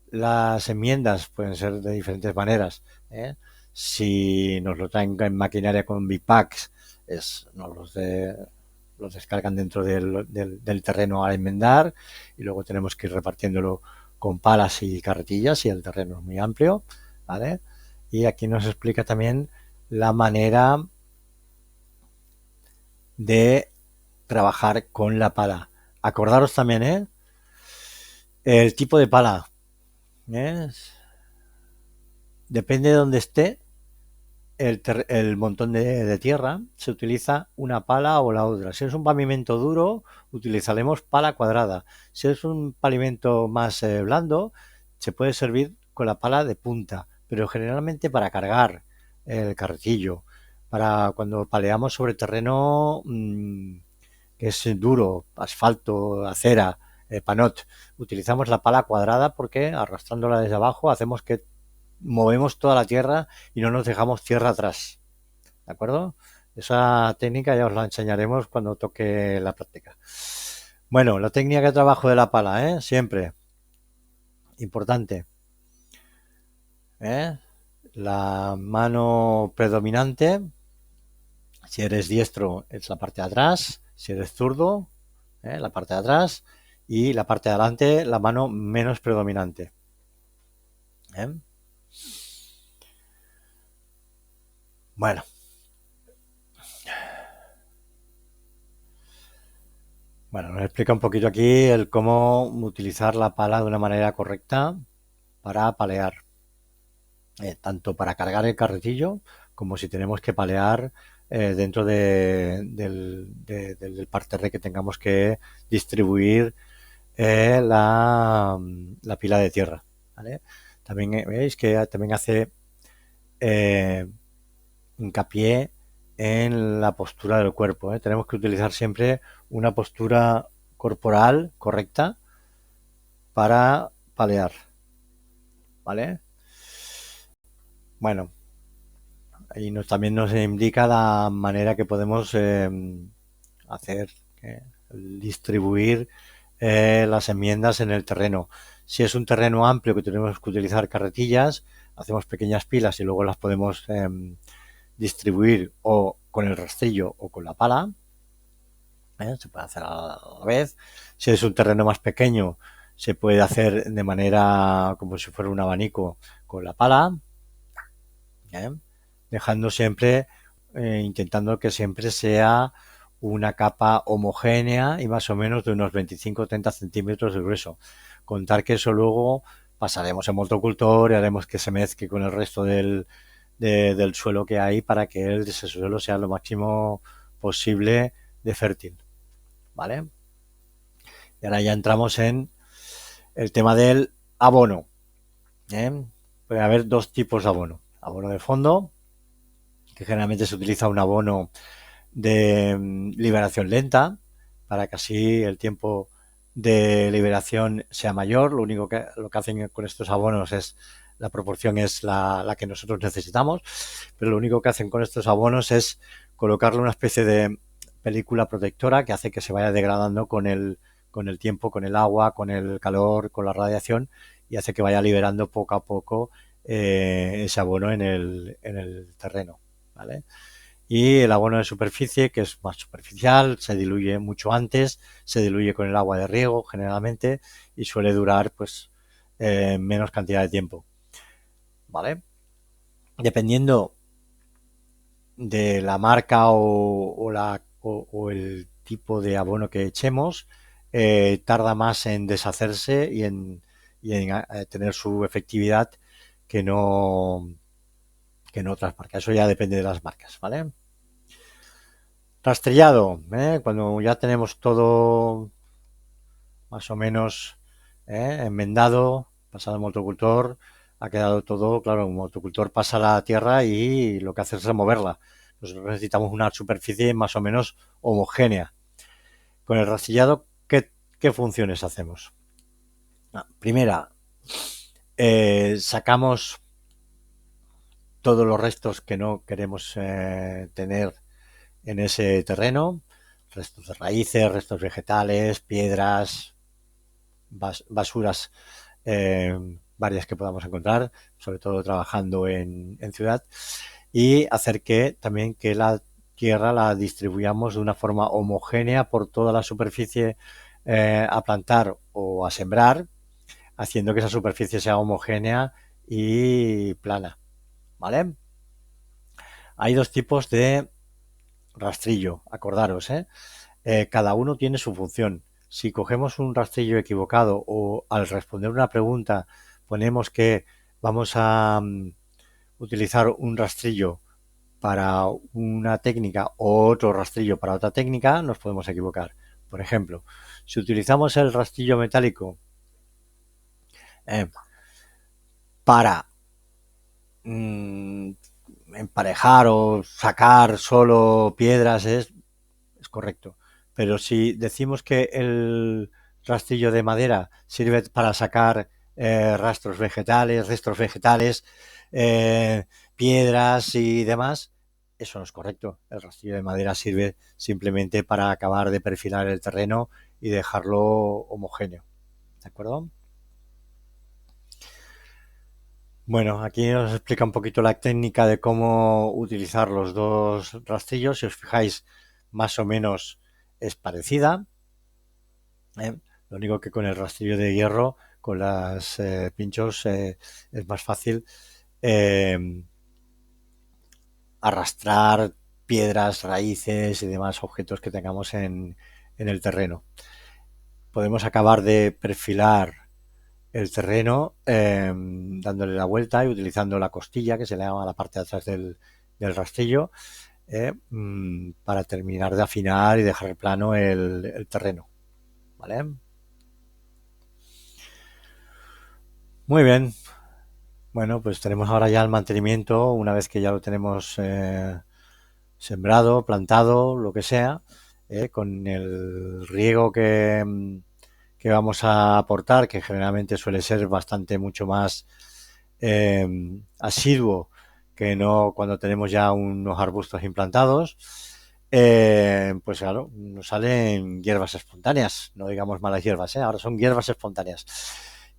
A: las enmiendas pueden ser de diferentes maneras. ¿Eh? Si nos lo traen en maquinaria con bipacks, los descargan dentro del terreno a enmendar y luego tenemos que ir repartiéndolo con palas y carretillas si el terreno es muy amplio. ¿Vale? Y aquí nos explica también la manera de trabajar con la pala. Acordaros también, el tipo de pala. ¿Eh? Depende de donde esté el montón de tierra, se utiliza una pala o la otra. Si es un pavimento duro, utilizaremos pala cuadrada. Si es un pavimento más blando, se puede servir con la pala de punta, pero generalmente para cargar el carretillo, para cuando paleamos sobre terreno que es duro, asfalto, acera, panot, utilizamos la pala cuadrada porque arrastrándola desde abajo hacemos que movemos toda la tierra y no nos dejamos tierra atrás. ¿De acuerdo? Esa técnica ya os la enseñaremos cuando toque la práctica. Bueno, la técnica de trabajo de la pala, siempre. Importante. La mano predominante, si eres diestro, es la parte de atrás. Si eres zurdo, la parte de atrás. Y la parte de adelante, la mano menos predominante. Bueno. Bueno, nos explica un poquito aquí el cómo utilizar la pala de una manera correcta para palear. Tanto para cargar el carretillo como si tenemos que palear dentro del parterre que tengamos que distribuir la pila de tierra. ¿Vale? También veis que también hace eh, hincapié en la postura del cuerpo. Tenemos que utilizar siempre una postura corporal correcta para palear. ¿Vale? Bueno, y también nos indica la manera que podemos hacer, distribuir las enmiendas en el terreno. Si es un terreno amplio que tenemos que utilizar carretillas, hacemos pequeñas pilas y luego las podemos distribuir o con el rastrillo o con la pala. Se puede hacer a la vez. Si es un terreno más pequeño, se puede hacer de manera como si fuera un abanico con la pala. Dejando siempre, intentando que siempre sea una capa homogénea y más o menos de unos 25-30 centímetros de grueso. Contar que eso luego pasaremos en motocultor y haremos que se mezcle con el resto del suelo que hay para que ese suelo sea lo máximo posible de fértil. ¿Vale? Y ahora ya entramos en el tema del abono. Puede haber dos tipos de abono. Abono de fondo, que generalmente se utiliza un abono de liberación lenta para que así el tiempo de liberación sea mayor. Lo que hacen con estos abonos es la proporción es la que nosotros necesitamos, pero lo único que hacen con estos abonos es colocarle una especie de película protectora que hace que se vaya degradando con el tiempo, con el agua, con el calor, con la radiación y hace que vaya liberando poco a poco ese abono en el terreno. ¿Vale? Y el abono de superficie, que es más superficial, se diluye mucho antes, se diluye con el agua de riego generalmente y suele durar pues menos cantidad de tiempo. ¿Vale? Dependiendo de la marca o el tipo de abono que echemos, tarda más en deshacerse y en tener su efectividad que no, que en otras marcas. Eso ya depende de las marcas, ¿vale? Rastrillado, cuando ya tenemos todo más o menos enmendado, pasado al motocultor, ha quedado todo, claro, un motocultor pasa la tierra y lo que hace es removerla. Nosotros necesitamos una superficie más o menos homogénea. Con el rastrillado, ¿qué funciones hacemos? Primera, sacamos todos los restos que no queremos tener en ese terreno, restos de raíces, restos vegetales, piedras, basuras varias que podamos encontrar, sobre todo trabajando en ciudad, y hacer que también que la tierra la distribuyamos de una forma homogénea por toda la superficie a plantar o a sembrar, haciendo que esa superficie sea homogénea y plana, ¿vale? Hay dos tipos de rastrillo, acordaros, cada uno tiene su función. Si cogemos un rastrillo equivocado o al responder una pregunta ponemos que vamos a utilizar un rastrillo para una técnica o otro rastrillo para otra técnica, nos podemos equivocar. Por ejemplo, si utilizamos el rastrillo metálico eh, para mmm, emparejar o sacar solo piedras, es correcto. Pero si decimos que el rastrillo de madera sirve para sacar rastros vegetales, restos vegetales, piedras y demás, eso no es correcto. El rastrillo de madera sirve simplemente para acabar de perfilar el terreno y dejarlo homogéneo. ¿De acuerdo? Bueno, aquí os explica un poquito la técnica de cómo utilizar los dos rastrillos. Si os fijáis, más o menos es parecida. ¿eh? Lo único que con el rastrillo de hierro, con las pinchos, es más fácil eh, arrastrar piedras, raíces y demás objetos que tengamos en el terreno. Podemos acabar de perfilar el terreno dándole la vuelta y utilizando la costilla, que se le llama la parte de atrás del rastrillo, para terminar de afinar y dejar plano el terreno. ¿Vale? Muy bien. Bueno, pues tenemos ahora ya el mantenimiento, una vez que ya lo tenemos sembrado, plantado, lo que sea, con el riego que vamos a aportar, que generalmente suele ser bastante mucho más eh, asiduo que no cuando tenemos ya unos arbustos implantados, pues claro, nos salen hierbas espontáneas, no digamos malas hierbas, ahora son hierbas espontáneas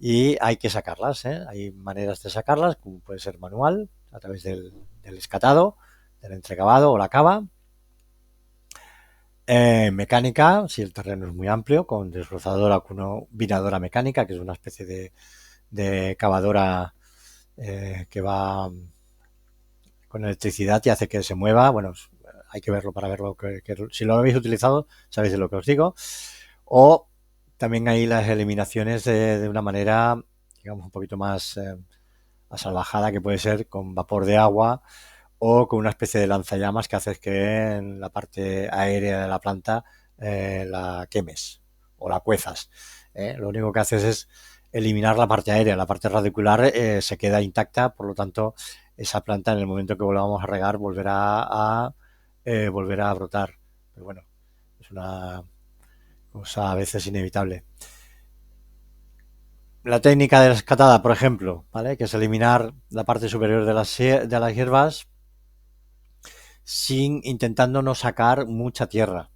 A: y hay que sacarlas, hay maneras de sacarlas, como puede ser manual, a través del escatado, del entrecavado o la cava, mecánica, si el terreno es muy amplio, con desbrozadora o con vinadora mecánica, que es una especie de cavadora que va con electricidad y hace que se mueva. Bueno, hay que verlo para verlo. Si lo habéis utilizado, sabéis de lo que os digo. O también hay las eliminaciones de una manera, digamos, un poquito más asalvajada, que puede ser con vapor de agua o con una especie de lanzallamas que haces que en la parte aérea de la planta la quemes o la cuezas. Lo único que haces es eliminar la parte aérea, la parte radicular se queda intacta, por lo tanto esa planta en el momento que volvamos a regar volverá a brotar. Pero bueno, es una cosa a veces inevitable. La técnica de la escatada, por ejemplo, ¿vale? Que es eliminar la parte superior de las hierbas sin intentando no sacar mucha tierra.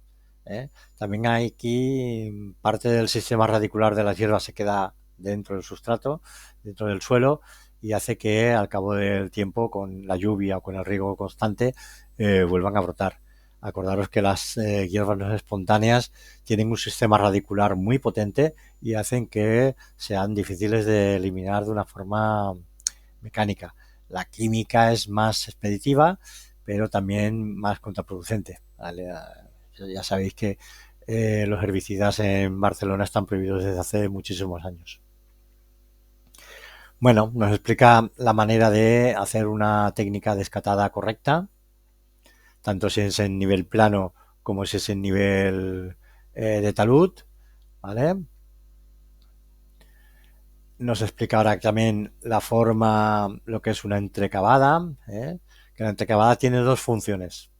A: ¿eh? También hay aquí parte del sistema radicular de las hierbas se queda dentro del sustrato, dentro del suelo, y hace que al cabo del tiempo, con la lluvia o con el riego constante, vuelvan a brotar. Acordaros que las hierbas no espontáneas tienen un sistema radicular muy potente y hacen que sean difíciles de eliminar de una forma mecánica. La química es más expeditiva, pero también más contraproducente. ¿Vale? Ya sabéis que los herbicidas en Barcelona están prohibidos desde hace muchísimos años. Bueno, nos explica la manera de hacer una técnica de escatada correcta, tanto si es en nivel plano cómo es ese nivel de talud, ¿vale? Nos explica ahora también la forma, lo que es una entrecavada, ¿eh? Que la entrecavada tiene dos funciones.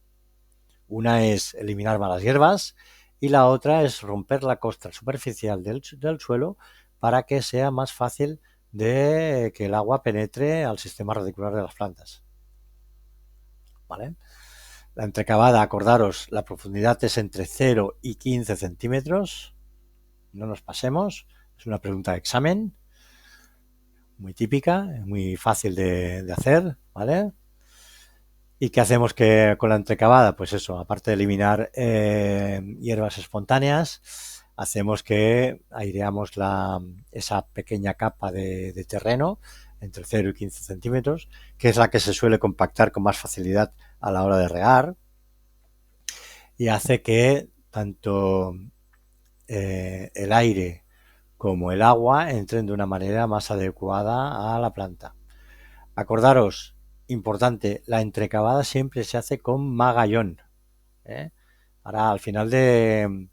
A: Una es eliminar malas hierbas y la otra es romper la costra superficial del suelo para que sea más fácil de que el agua penetre al sistema radicular de las plantas. ¿Vale? La entrecavada, acordaros, la profundidad es entre 0 y 15 centímetros. No nos pasemos. Es una pregunta de examen. Muy típica, muy fácil de hacer. ¿Vale? ¿Y qué hacemos con la entrecavada? Pues eso, aparte de eliminar hierbas espontáneas, hacemos que aireamos esa pequeña capa de terreno entre 0 y 15 centímetros, que es la que se suele compactar con más facilidad a la hora de regar y hace que tanto el aire como el agua entren de una manera más adecuada a la planta. Acordaros, importante, la entrecavada siempre se hace con magallón. ¿Eh? Ahora, al final de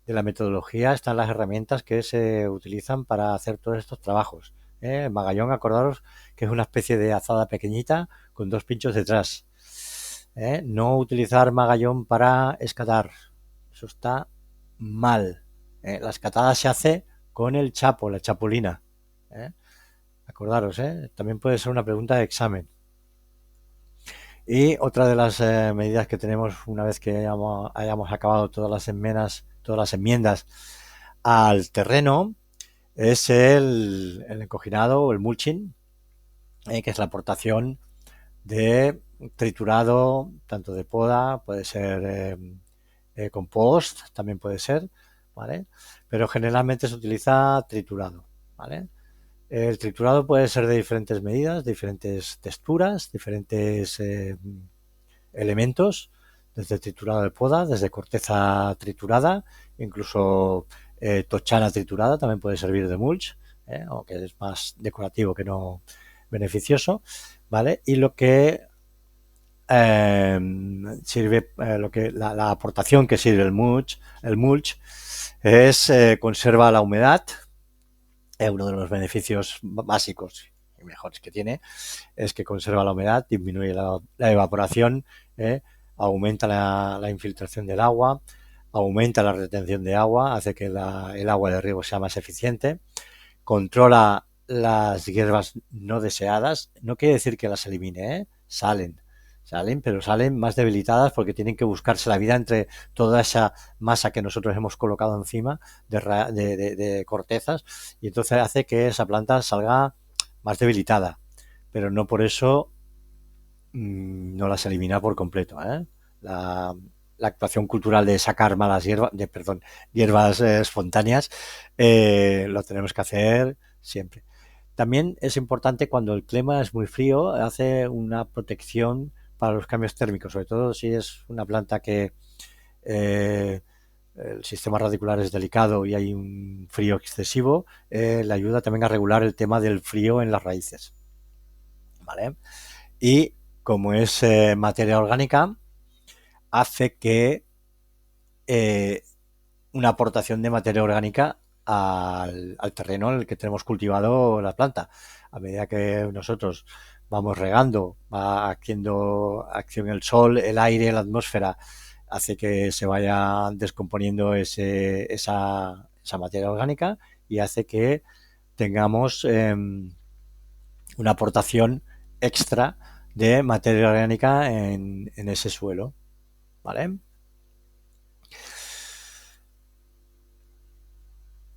A: la metodología están las herramientas que se utilizan para hacer todos estos trabajos. El magallón, acordaros que es una especie de azada pequeñita con dos pinchos detrás. No utilizar magallón para escatar. Eso está mal. La escatada se hace con el chapo, la chapulina. ¿Eh? Acordaros, también puede ser una pregunta de examen. Y otra de las medidas que tenemos una vez que hayamos acabado todas las enmiendas al terreno es el encoginado o el mulching, que es la aportación de triturado, tanto de poda, puede ser compost, también puede ser, ¿vale? Pero generalmente se utiliza triturado, ¿vale? El triturado puede ser de diferentes medidas, diferentes texturas, diferentes elementos, desde triturado de poda, desde corteza triturada, incluso tochana triturada también puede servir de mulch, aunque es más decorativo que no beneficioso, ¿vale? Y lo que sirve, la aportación que sirve el mulch es conserva la humedad, uno de los beneficios básicos y mejores que tiene es que conserva la humedad, disminuye la evaporación, aumenta la infiltración del agua, aumenta la retención de agua, hace que el agua de riego sea más eficiente, controla las hierbas no deseadas, no quiere decir que las elimine, salen, pero salen más debilitadas porque tienen que buscarse la vida entre toda esa masa que nosotros hemos colocado encima de cortezas y entonces hace que esa planta salga más debilitada, pero no por eso no las elimina por completo. La, la actuación cultural de sacar malas hierbas espontáneas, lo tenemos que hacer siempre. También es importante cuando el clima es muy frío, hace una protección para los cambios térmicos, sobre todo si es una planta que eh, el sistema radicular es delicado y hay un frío excesivo, le ayuda también a regular el tema del frío en las raíces. ¿Vale? Y como es materia orgánica, hace que una aportación de materia orgánica al terreno en el que tenemos cultivado la planta. A medida que nosotros vamos regando, va haciendo acción el sol, el aire, la atmósfera, hace que se vaya descomponiendo esa materia orgánica y hace que tengamos una aportación extra de materia orgánica en ese suelo. ¿Vale?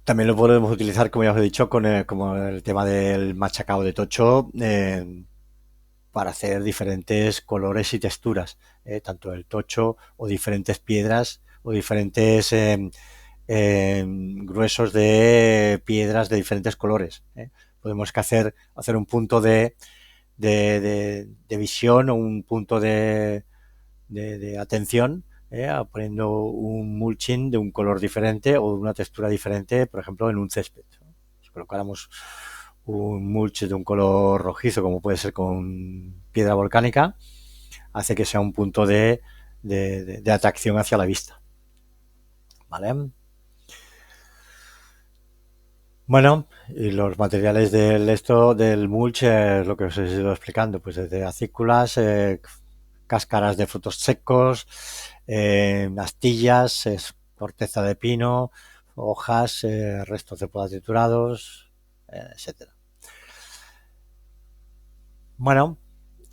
A: También lo podemos utilizar, como ya os he dicho, como el tema del machacado de tocho, para hacer diferentes colores y texturas, tanto el tocho o diferentes piedras o diferentes gruesos de piedras de diferentes colores. Podemos hacer un punto de visión o un punto de atención, poniendo un mulching de un color diferente o de una textura diferente, por ejemplo, en un césped. Si colocáramos un mulch de un color rojizo, como puede ser con piedra volcánica, hace que sea un punto de atracción hacia la vista. ¿Vale? Bueno, y los materiales del mulch, lo que os he ido explicando, pues desde acículas, cáscaras de frutos secos, astillas, corteza de pino, hojas, restos de podas triturados, etcétera. Bueno,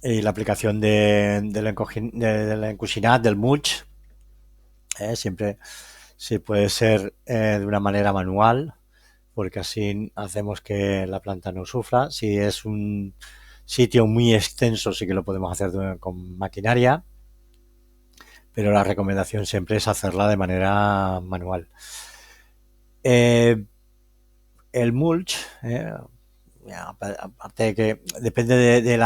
A: y la aplicación del encusinat, del mulch, siempre sí puede ser de una manera manual, porque así hacemos que la planta no sufra. Si es un sitio muy extenso, sí que lo podemos hacer con maquinaria, pero la recomendación siempre es hacerla de manera manual. El mulch, aparte de que depende del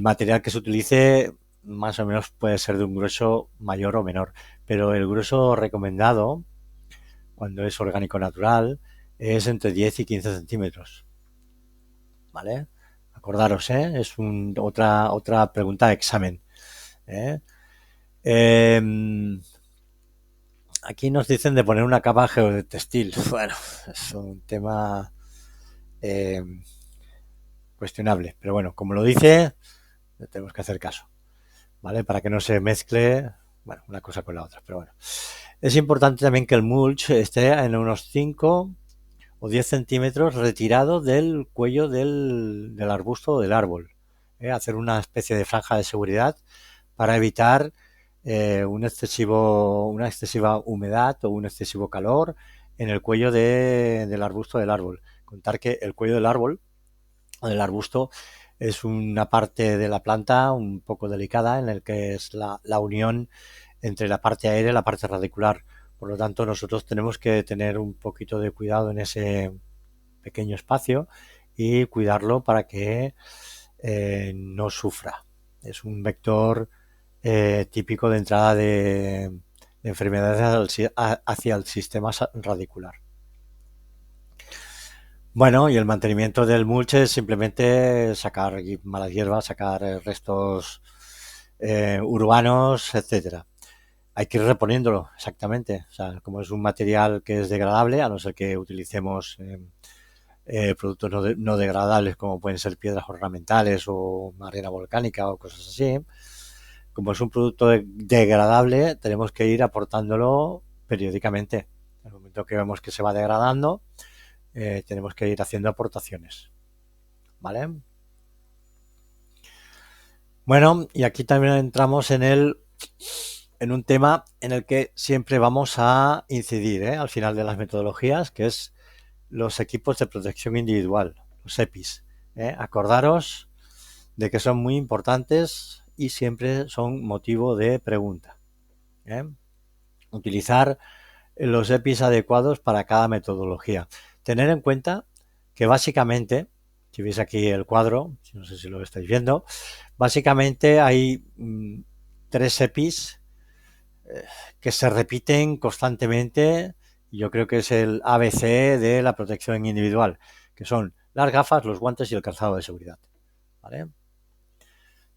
A: material que se utilice, más o menos puede ser de un grueso mayor o menor, pero el grueso recomendado, cuando es orgánico natural, es entre 10 y 15 centímetros. ¿Vale? Acordaros, es otra pregunta de examen. ¿eh? Eh, Aquí nos dicen de poner una capa geotextil. Bueno, es un tema eh, cuestionable, pero bueno, como lo dice, tenemos que hacer caso, ¿vale? Para que no se mezcle, bueno, una cosa con la otra, pero bueno. Es importante también que el mulch esté en unos 5 o 10 centímetros retirado del cuello del arbusto o del árbol. Hacer una especie de franja de seguridad para evitar una excesiva humedad o un excesivo calor en el cuello del arbusto del árbol. Contar que el cuello del árbol o del arbusto es una parte de la planta un poco delicada en el que es la unión entre la parte aérea y la parte radicular. Por lo tanto, nosotros tenemos que tener un poquito de cuidado en ese pequeño espacio y cuidarlo para que no sufra. Es un vector típico de entrada de enfermedades hacia el sistema radicular. Bueno, y el mantenimiento del mulch es simplemente sacar malas hierbas, sacar restos urbanos, etcétera. Hay que ir reponiéndolo, exactamente. O sea, como es un material que es degradable, a no ser que utilicemos productos no degradables como pueden ser piedras ornamentales o arena volcánica o cosas así. Como es un producto degradable, tenemos que ir aportándolo periódicamente. En el momento que vemos que se va degradando, tenemos que ir haciendo aportaciones. ¿Vale? Bueno, y aquí también entramos en un tema en el que siempre vamos a incidir al final de las metodologías, que es los equipos de protección individual, los EPIs. Acordaros de que son muy importantes y siempre son motivo de pregunta. Utilizar los EPIs adecuados para cada metodología. Tener en cuenta que básicamente, si veis aquí el cuadro, no sé si lo estáis viendo, básicamente hay 3 EPIs que se repiten constantemente. Yo creo que es el ABC de la protección individual, que son las gafas, los guantes y el calzado de seguridad. ¿Vale?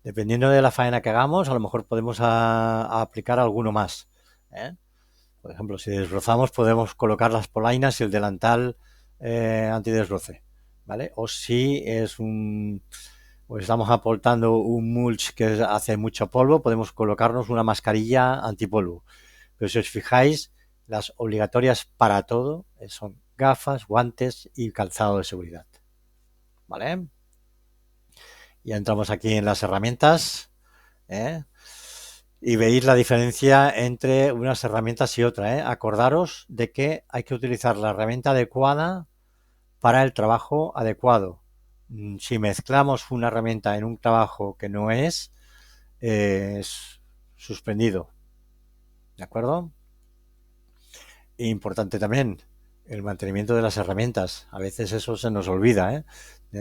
A: Dependiendo de la faena que hagamos, a lo mejor podemos aplicar alguno más. Por ejemplo, si desbrozamos, podemos colocar las polainas y el delantal antidesbroce. ¿Vale? O si es o estamos aportando un mulch que hace mucho polvo, podemos colocarnos una mascarilla antipolvo. Pero si os fijáis, las obligatorias para todo son gafas, guantes y calzado de seguridad. ¿Vale? Ya entramos aquí en las herramientas. Y veis la diferencia entre unas herramientas y otras. Acordaros de que hay que utilizar la herramienta adecuada para el trabajo adecuado. Si mezclamos una herramienta en un trabajo que no es suspendido. ¿De acuerdo? Importante también el mantenimiento de las herramientas. A veces eso se nos olvida.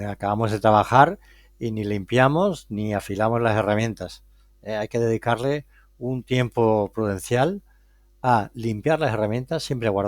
A: Acabamos de trabajar y ni limpiamos ni afilamos las herramientas. Hay que dedicarle un tiempo prudencial a limpiar las herramientas, siempre guardar